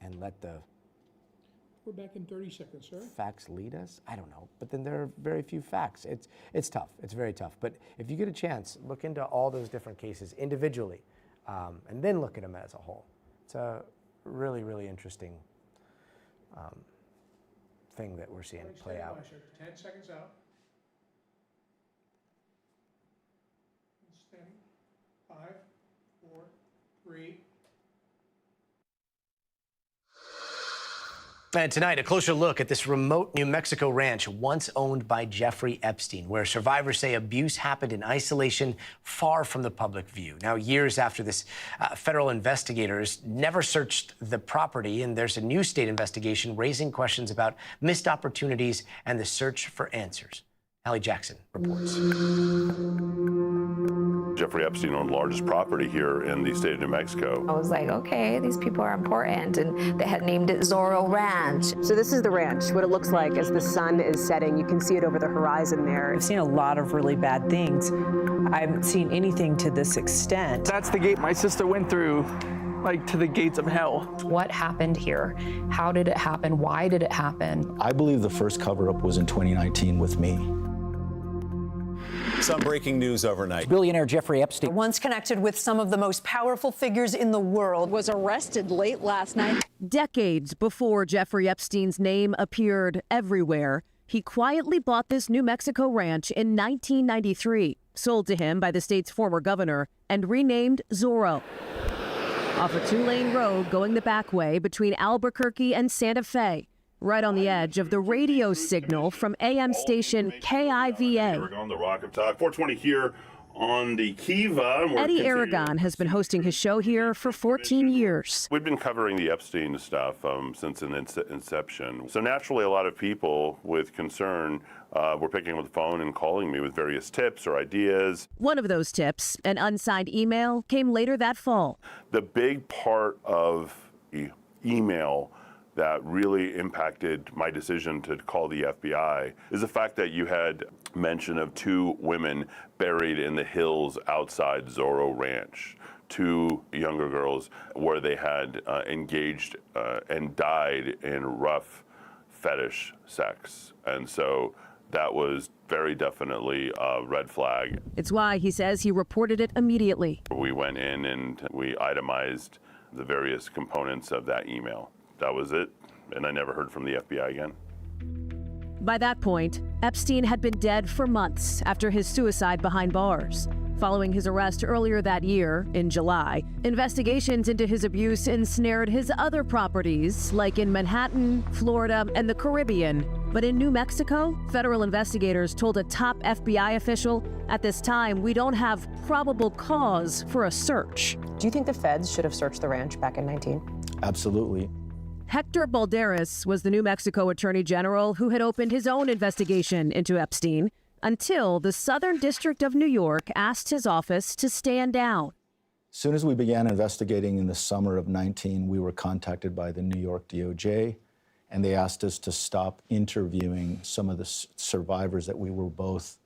and let the We're back in 30 seconds, sir. facts lead us. I don't know, but then there are very few facts. It's tough. It's very tough. But if you get a chance, look into all those different cases individually, and then look at them as a whole. It's a really, really interesting thing that we're seeing play out. 10 seconds out. Standing. 5, 4, 3. And tonight, a closer look at this remote New Mexico ranch once owned by Jeffrey Epstein, where survivors say abuse happened in isolation far from the public view. Now, years after this, federal investigators never searched the property, and there's a new state investigation raising questions about missed opportunities and the search for answers. Allie Jackson reports. Jeffrey Epstein owned the largest property here in the state of New Mexico. I was like, okay, these people are important, and they had named it Zorro Ranch. So this is the ranch, what it looks like as the sun is setting. You can see it over the horizon there. I've seen a lot of really bad things. I haven't seen anything to this extent. That's the gate my sister went through, like to the gates of hell. What happened here? How did it happen? Why did it happen? I believe the first cover-up was in 2019 with me. Some breaking news overnight. Billionaire Jeffrey Epstein, once connected with some of the most powerful figures in the world, was arrested late last night. Decades before Jeffrey Epstein's name appeared everywhere, he quietly bought this New Mexico ranch in 1993, sold to him by the state's former governor, and renamed Zorro. Off a 2-lane road going the back way between Albuquerque and Santa Fe, right on the edge of the radio signal from AM station KIVA. We're on the Rock of Talk, 420 here on the Kiva. Eddie Aragon has been hosting his show here for 14 years. We've been covering the Epstein stuff since inception. So naturally, a lot of people with concern were picking up the phone and calling me with various tips or ideas. One of those tips, an unsigned email, came later that fall. The big part of email that really impacted my decision to call the FBI is the fact that you had mention of 2 women buried in the hills outside Zorro Ranch, 2 younger girls where they had engaged and died in rough fetish sex. And so that was very definitely a red flag. It's why he says he reported it immediately. We went in and we itemized the various components of that email. That was it, and I never heard from the FBI again. By that point, Epstein had been dead for months after his suicide behind bars. Following his arrest earlier that year, in July, investigations into his abuse ensnared his other properties, like in Manhattan, Florida, and the Caribbean. But in New Mexico, federal investigators told a top FBI official, at this time, we don't have probable cause for a search. Do you think the feds should have searched the ranch back in 19? Absolutely. Hector Balderas was the New Mexico Attorney General who had opened his own investigation into Epstein until the Southern District of New York asked his office to stand down. As soon as we began investigating in the summer of 19, we were contacted by the New York DOJ, and they asked us to stop interviewing some of the survivors that we were both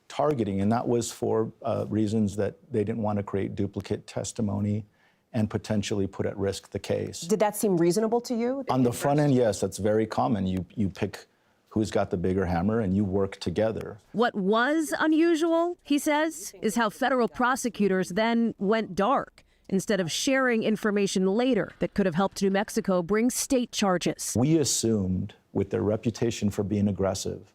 targeting, and that was for reasons that they didn't want to create duplicate testimony and potentially put at risk the case. Did that seem reasonable to you? On the front end, yes, that's very common. You pick who's got the bigger hammer and you work together. What was unusual, he says, is how federal prosecutors then went dark instead of sharing information later that could have helped New Mexico bring state charges. We assumed, with their reputation for being aggressive,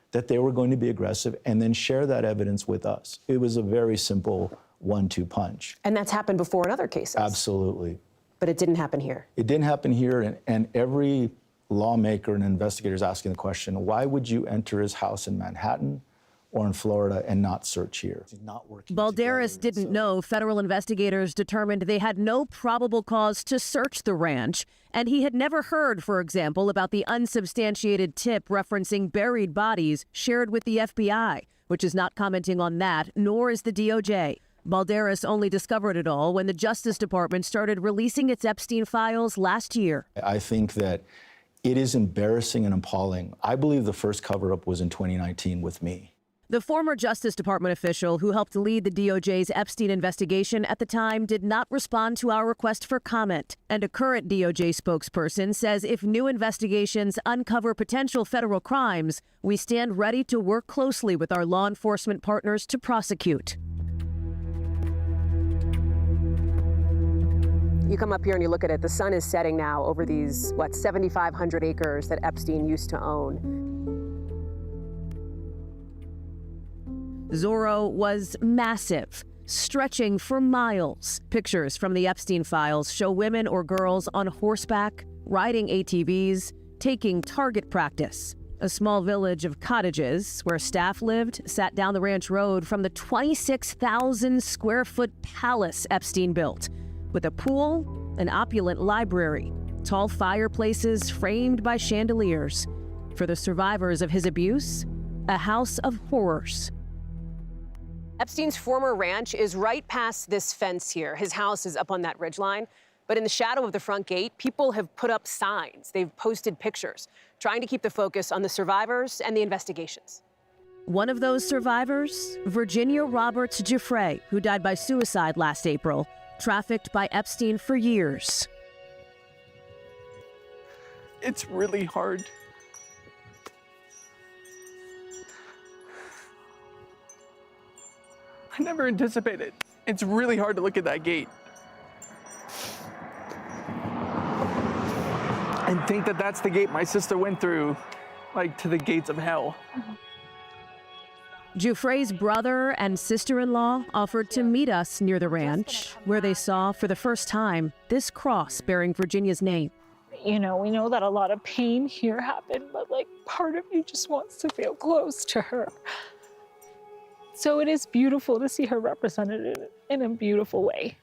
that they were going to be aggressive and then share that evidence with us. It was a very simple 1-2 punch. And that's happened before in other cases? Absolutely. But it didn't happen here? It didn't happen here, and every lawmaker and investigator is asking the question, why would you enter his house in Manhattan? or in Florida and not search here. Balderas didn't know federal investigators determined they had no probable cause to search the ranch, and he had never heard, for example, about the unsubstantiated tip referencing buried bodies shared with the FBI, which is not commenting on that, nor is the DOJ. Balderas only discovered it all when the Justice Department started releasing its Epstein files last year. I think that it is embarrassing and appalling. I believe the first cover-up was in 2019 with me. The former Justice Department official who helped lead the DOJ's Epstein investigation at the time did not respond to our request for comment. And a current DOJ spokesperson says if new investigations uncover potential federal crimes, we stand ready to work closely with our law enforcement partners to prosecute. You come up here and you look at it, the sun is setting now over these, 7,500 acres that Epstein used to own. Zorro was massive, stretching for miles. Pictures from the Epstein files show women or girls on horseback, riding ATVs, taking target practice. A small village of cottages where staff lived sat down the ranch road from the 26,000 square foot palace Epstein built, with a pool, an opulent library, tall fireplaces framed by chandeliers. For the survivors of his abuse, a house of horrors. Epstein's former ranch is right past this fence here. His house is up on that ridgeline. But in the shadow of the front gate, people have put up signs. They've posted pictures, trying to keep the focus on the survivors and the investigations. One of those survivors, Virginia Roberts Giuffre, who died by suicide last April, trafficked by Epstein for years. It's really hard. I never anticipated. It's really hard to look at that gate and think that that's the gate my sister went through, like to the gates of hell. Giuffre's brother and sister-in-law offered to meet us near the ranch, where they saw for the first time this cross bearing Virginia's name. You know, we know that a lot of pain here happened, but part of me just wants to feel close to her. So it is beautiful to see her represented in a beautiful way.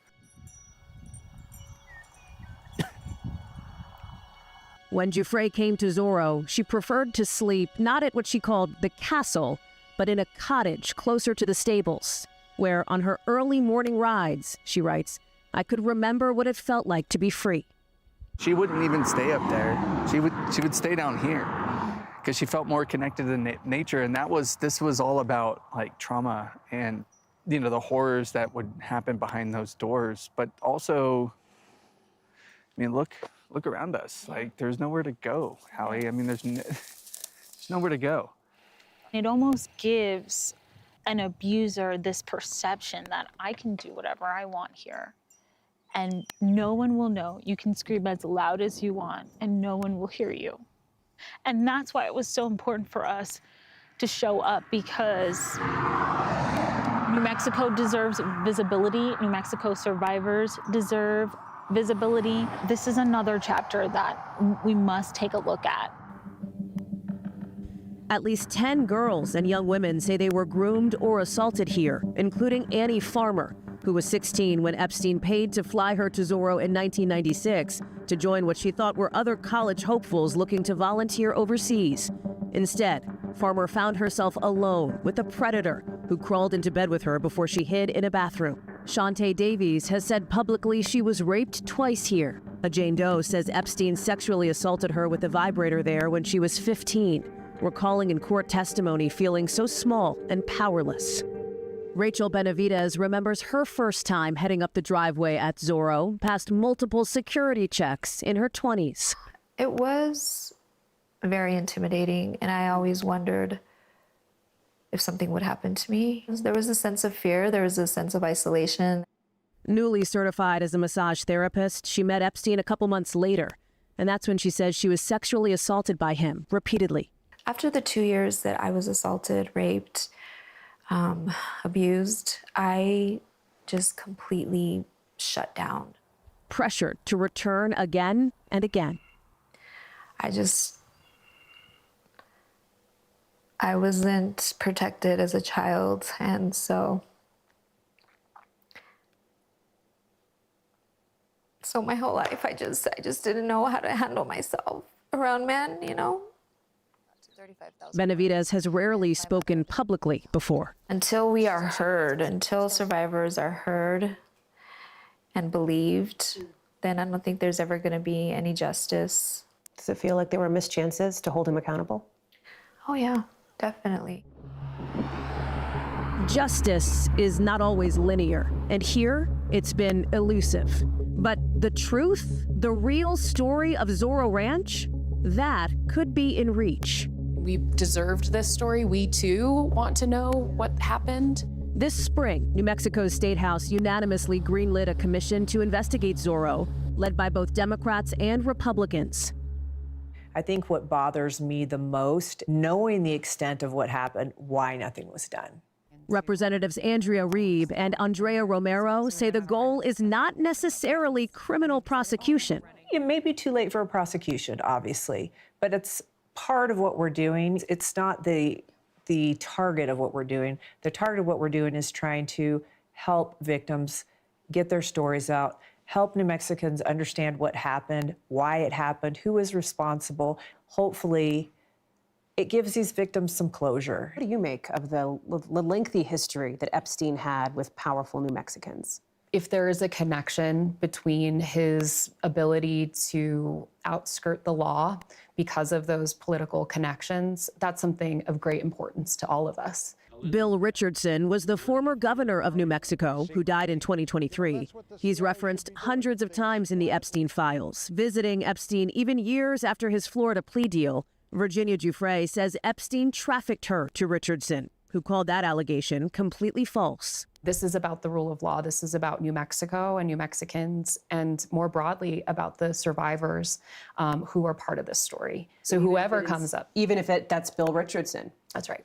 When Giuffre came to Zorro, she preferred to sleep not at what she called the castle, but in a cottage closer to the stables, where on her early morning rides, she writes, I could remember what it felt like to be free. She wouldn't even stay up there. She would stay down here because she felt more connected to nature. And this was all about trauma and, the horrors that would happen behind those doors. But also, look around us. There's nowhere to go, Hallie. There's nowhere to go. It almost gives an abuser this perception that I can do whatever I want here. And no one will know. You can scream as loud as you want, and no one will hear you. And that's why it was so important for us to show up, because New Mexico deserves visibility. New Mexico survivors deserve visibility. This is another chapter that we must take a look at. At least 10 girls and young women say they were groomed or assaulted here, including Annie Farmer, who was 16 when Epstein paid to fly her to Zorro in 1996 to join what she thought were other college hopefuls looking to volunteer overseas. Instead, Farmer found herself alone with a predator who crawled into bed with her before she hid in a bathroom. Shantae Davies has said publicly she was raped twice here. A Jane Doe says Epstein sexually assaulted her with a vibrator there when she was 15, recalling in court testimony feeling so small and powerless. Rachel Benavidez remembers her first time heading up the driveway at Zorro, past multiple security checks in her 20s. It was very intimidating, and I always wondered if something would happen to me. There was a sense of fear, there was a sense of isolation. Newly certified as a massage therapist, she met Epstein a couple months later, and that's when she says she was sexually assaulted by him repeatedly. After the 2 years that I was assaulted, raped, abused, I just completely shut down. Pressured to return again and again. I I wasn't protected as a child, and so my whole life I just didn't know how to handle myself around men, you know. Benavides has rarely spoken publicly before. Until we are heard, until survivors are heard and believed, then I don't think there's ever going to be any justice. Does it feel like there were missed chances to hold him accountable? Oh yeah, definitely. Justice is not always linear, and here it's been elusive. But the truth, the real story of Zorro Ranch, that could be in reach. We deserved this story. We too want to know what happened. This spring, New Mexico's State House unanimously greenlit a commission to investigate Zorro, led by both Democrats and Republicans. I think what bothers me the most, knowing the extent of what happened, why nothing was done. Representatives Andrea Reeb and Andrea Romero say the goal is not necessarily criminal prosecution. It may be too late for a prosecution, obviously, but it's part of what we're doing. It's not the target of what we're doing. The target of what we're doing is trying to help victims get their stories out, help New Mexicans understand what happened, why it happened, who is responsible. Hopefully, it gives these victims some closure. What do you make of the lengthy history that Epstein had with powerful New Mexicans? If there is a connection between his ability to outskirt the law because of those political connections, that's something of great importance to all of us. Bill Richardson was the former governor of New Mexico who died in 2023. He's referenced hundreds of times in the Epstein files, visiting Epstein even years after his Florida plea deal. Virginia Giuffre says Epstein trafficked her to Richardson, who called that allegation completely false. This is about the rule of law. This is about New Mexico and New Mexicans, and more broadly about the survivors who are part of this story. So whoever comes up. Even if that's Bill Richardson. That's right.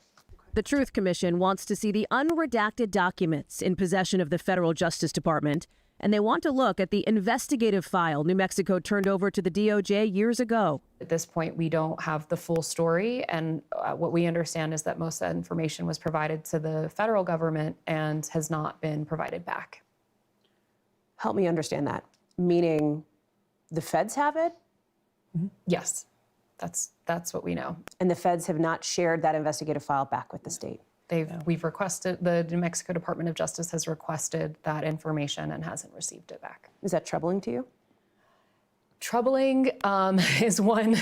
The Truth Commission wants to see the unredacted documents in possession of the federal Justice Department, and they want to look at the investigative file New Mexico turned over to the DOJ years ago. At this point, we don't have the full story, and what we understand is that most of that information was provided to the federal government and has not been provided back. Help me understand that. Meaning the feds have it? Mm-hmm. Yes, that's what we know. And the feds have not shared that investigative file back with the state? We've requested, the New Mexico Department of Justice has requested that information and hasn't received it back. Is that troubling to you? Troubling is one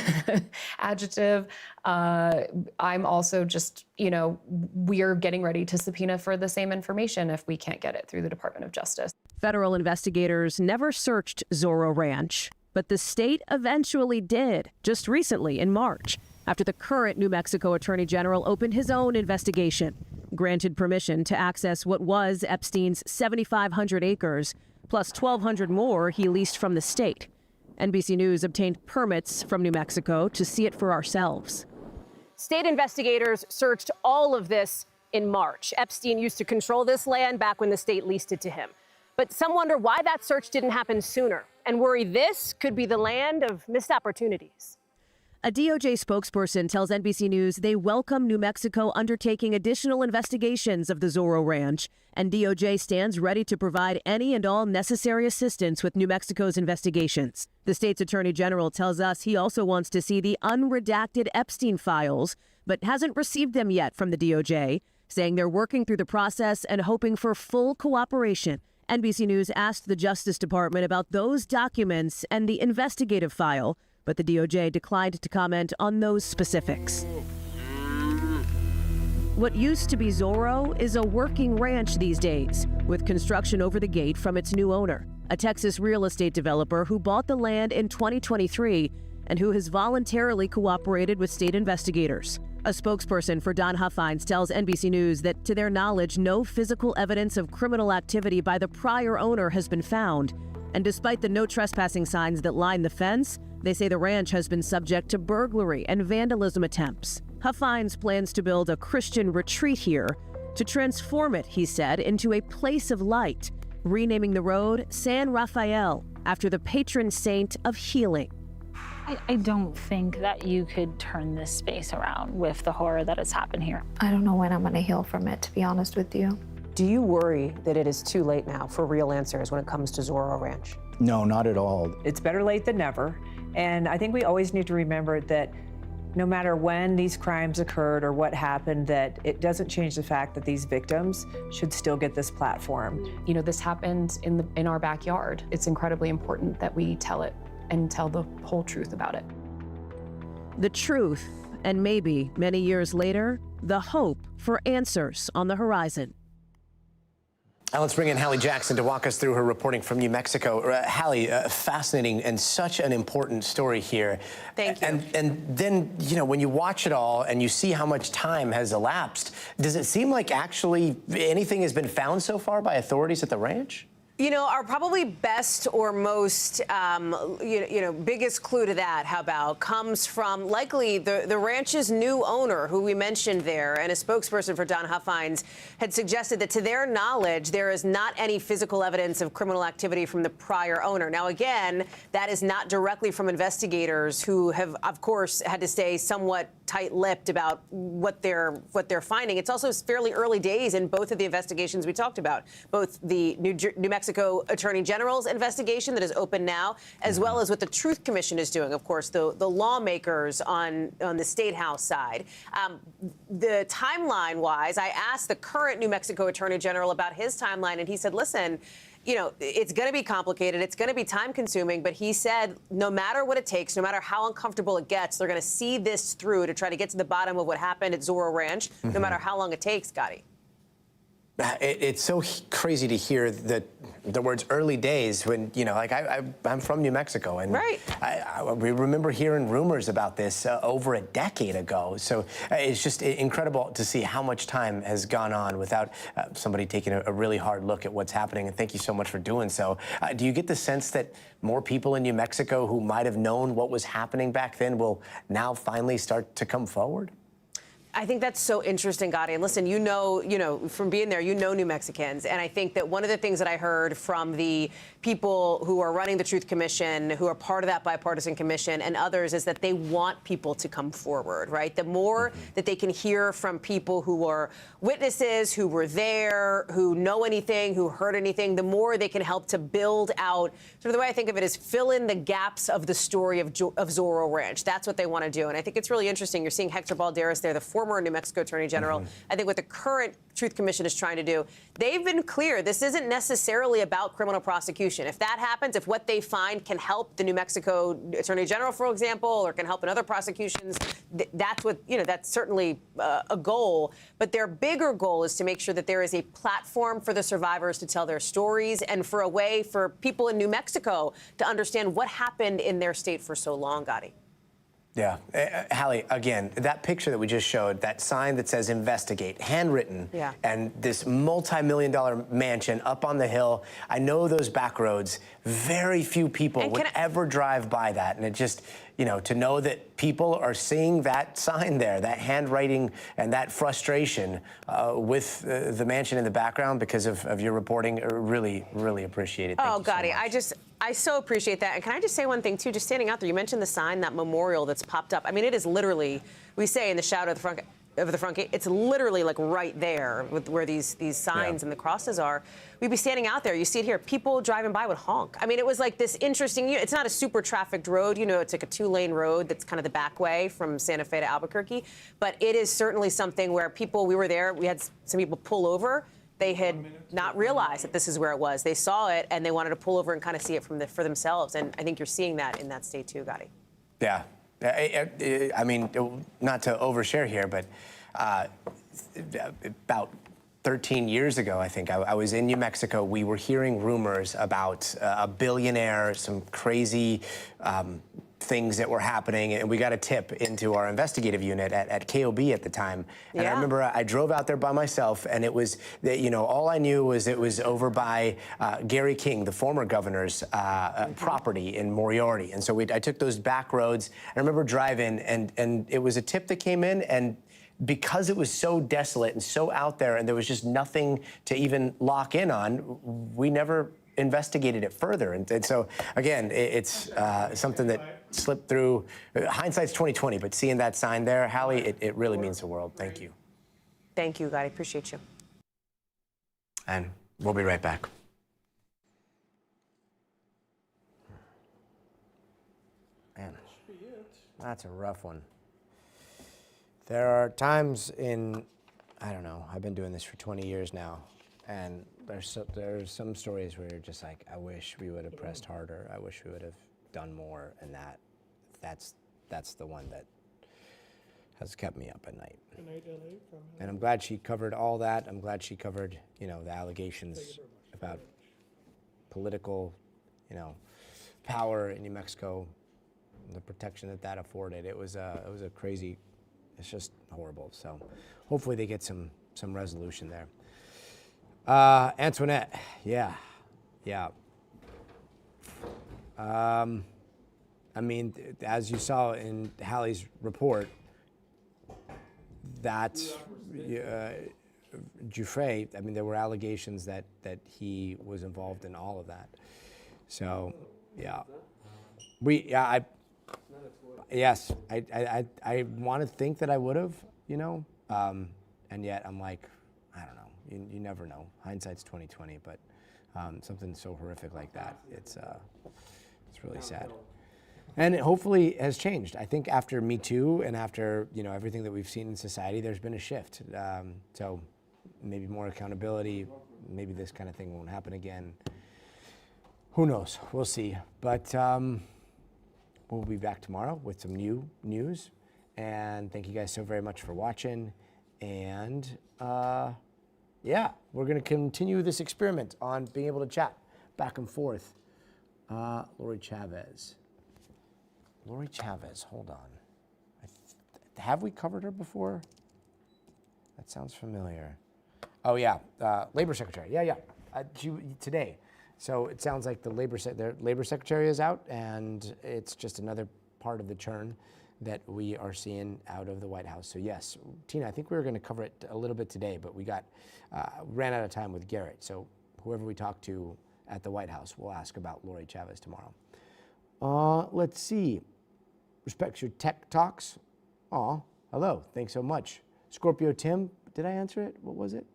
adjective. I'm also just, we're getting ready to subpoena for the same information if we can't get it through the Department of Justice. Federal investigators never searched Zorro Ranch, but the state eventually did, just recently in March, after the current New Mexico Attorney General opened his own investigation, granted permission to access what was Epstein's 7,500 acres, plus 1,200 more he leased from the state. NBC News obtained permits from New Mexico to see it for ourselves. State investigators searched all of this in March. Epstein used to control this land back when the state leased it to him. But some wonder why that search didn't happen sooner and worry this could be the land of missed opportunities. A DOJ spokesperson tells NBC News they welcome New Mexico undertaking additional investigations of the Zorro Ranch, and DOJ stands ready to provide any and all necessary assistance with New Mexico's investigations. The state's attorney general tells us he also wants to see the unredacted Epstein files, but hasn't received them yet from the DOJ, saying they're working through the process and hoping for full cooperation. NBC News asked the Justice Department about those documents and the investigative file, but the DOJ declined to comment on those specifics. What used to be Zorro is a working ranch these days, with construction over the gate from its new owner, a Texas real estate developer who bought the land in 2023 and who has voluntarily cooperated with state investigators. A spokesperson for Don Huffines tells NBC News that, to their knowledge, no physical evidence of criminal activity by the prior owner has been found. And despite the no trespassing signs that line the fence, they say the ranch has been subject to burglary and vandalism attempts. Huffines plans to build a Christian retreat here to transform it, he said, into a place of light, renaming the road San Rafael after the patron saint of healing. I don't think that you could turn this space around with the horror that has happened here. I don't know when I'm going to heal from it, to be honest with you. Do you worry that it is too late now for real answers when it comes to Zorro Ranch? No, not at all. It's better late than never. And I think we always need to remember that no matter when these crimes occurred or what happened, that it doesn't change the fact that these victims should still get this platform. You know, this happened in our backyard. It's incredibly important that we tell it and tell the whole truth about it. The truth, and maybe many years later, the hope for answers on the horizon. Now let's bring in Hallie Jackson to walk us through her reporting from New Mexico. Hallie, fascinating and such an important story here. Thank you. And then, you know, when you watch it all and you see how much time has elapsed, does it seem like actually anything has been found so far by authorities at the ranch? You know, our probably best or most, biggest clue to that, how about, comes from likely the ranch's new owner, who we mentioned there, and a spokesperson for Don Huffines had suggested that to their knowledge, there is not any physical evidence of criminal activity from the prior owner. Now, again, that is not directly from investigators who have, of course, had to stay somewhat tight-lipped about what they're finding. It's also fairly early days in both of the investigations we talked about, both the New Mexico Attorney General's investigation that is open now, as well as what the Truth Commission is doing, of course, the lawmakers on the State House side. The timeline-wise, I asked the current New Mexico Attorney General about his timeline, and he said, listen, you know, it's going to be complicated. It's going to be time-consuming. But he said no matter what it takes, no matter how uncomfortable it gets, they're going to see this through to try to get to the bottom of what happened at Zorro Ranch, no matter how long it takes, Gotti. It's so crazy to hear the words early days when, you know, like I'm from New Mexico, and right. we remember hearing rumors about this over a decade ago. So it's just incredible to see how much time has gone on without somebody taking a really hard look at what's happening. And thank you so much for doing so. Do you get the sense that more people in New Mexico who might have known what was happening back then will now finally start to come forward? I think that's so interesting, Gotti. And listen, you know, from being there, you know New Mexicans. And I think that one of the things that I heard from the people who are running the Truth Commission, who are part of that bipartisan commission, and others, is that they want people to come forward, right? The more that they can hear from people who are witnesses, who were there, who know anything, who heard anything, the more they can help to build out, sort of the way I think of it is fill in the gaps of the story of Zorro Ranch. That's what they want to do. And I think it's really interesting. You're seeing Hector Balderas there, the former New Mexico Attorney General. I think what the current Truth Commission is trying to do, they've been clear, this isn't necessarily about criminal prosecution. If that happens, if what they find can help the New Mexico Attorney General, for example, or can help in other prosecutions, that's what, you know, that's certainly a goal. But their bigger goal is to make sure that there is a platform for the survivors to tell their stories and for a way for people in New Mexico to understand what happened in their state for so long, Gotti. Yeah. Hallie, again, that picture that we just showed, that sign that says investigate, handwritten, and this multi-million-dollar mansion up on the hill, I know those back roads, very few people would ever drive by that. And it just, you know, to know that people are seeing that sign there, that handwriting and that frustration with the mansion in the background because of your reporting, really, really appreciate it. Oh, Gotti, I so appreciate that. And can I just say one thing, too, just standing out there, you mentioned the sign, that memorial that's popped up. I mean, it is literally, we say in the shadow of the front gate, it's literally like right there with where these signs and the crosses are. We'd be standing out there. You see it here. People driving by would honk. I mean, it was like this interesting, it's not a super trafficked road. You know, it's like a 2-lane road that's kind of the back way from Santa Fe to Albuquerque. But it is certainly something where we were there, we had some people pull over. They had not realized that this is where it was. They saw it, and they wanted to pull over and kind of see it for themselves. And I think you're seeing that in that state, too, Gotti. Yeah. I mean, not to overshare here, but about 13 years ago, I think, I was in New Mexico. We were hearing rumors about a billionaire, some crazy things that were happening, and we got a tip into our investigative unit at KOB at the time. And I remember I drove out there by myself, and it was, you know, all I knew was it was over by Gary King, the former governor's property in Moriarty. And so I took those back roads. I remember driving, and it was a tip that came in, and because it was so desolate and so out there, and there was just nothing to even lock in on, we never investigated it further. And so, again, it's something that slipped through. Hindsight's 20/20, but seeing that sign there, Hallie, it really means the world. Thank you. Thank you, God. I appreciate you. And we'll be right back. Man, that's a rough one. There are times I don't know, I've been doing this for 20 years now, and there's some stories where you're just like, I wish we would have pressed harder. I wish we would have done more, and that's the one that has kept me up at night. And I'm glad she covered all that. I'm glad she covered, the allegations about political, power in New Mexico, the protection that afforded. It was a crazy. It's just horrible. So hopefully they get some resolution there. Antoinette, yeah. I mean, as you saw in Hallie's report, that Giuffre, I mean, there were allegations that he was involved in all of that. So, yeah. Yes, I want to think that I would have, and yet I'm like, I don't know. You never know. Hindsight's 20/20, but something so horrific like that, it's really sad. And it hopefully has changed. I think after Me Too and after everything that we've seen in society, there's been a shift. So maybe more accountability. Maybe this kind of thing won't happen again. Who knows? We'll see. But we'll be back tomorrow with some new news. And thank you guys so very much for watching. And yeah, we're going to continue this experiment on being able to chat back and forth. Lori Chavez, hold on. Have we covered her before? That sounds familiar. Oh yeah, Labor Secretary. Yeah. Today. So it sounds like the Labor Secretary is out, and it's just another part of the churn that we are seeing out of the White House. So yes, Tina, I think we were going to cover it a little bit today, but we ran out of time with Garrett. So whoever we talk to at the White House, we'll ask about Lori Chavez tomorrow. Let's see. Respects your tech talks. Aw, hello. Thanks so much. Scorpio Tim, did I answer it? What was it?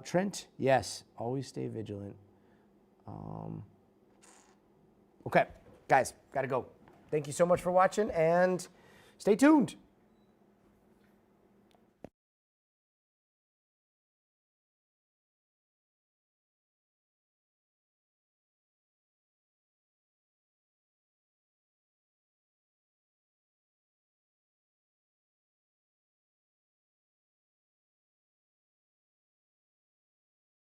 Trent, yes. Always stay vigilant. Okay, guys, gotta go. Thank you so much for watching, and stay tuned.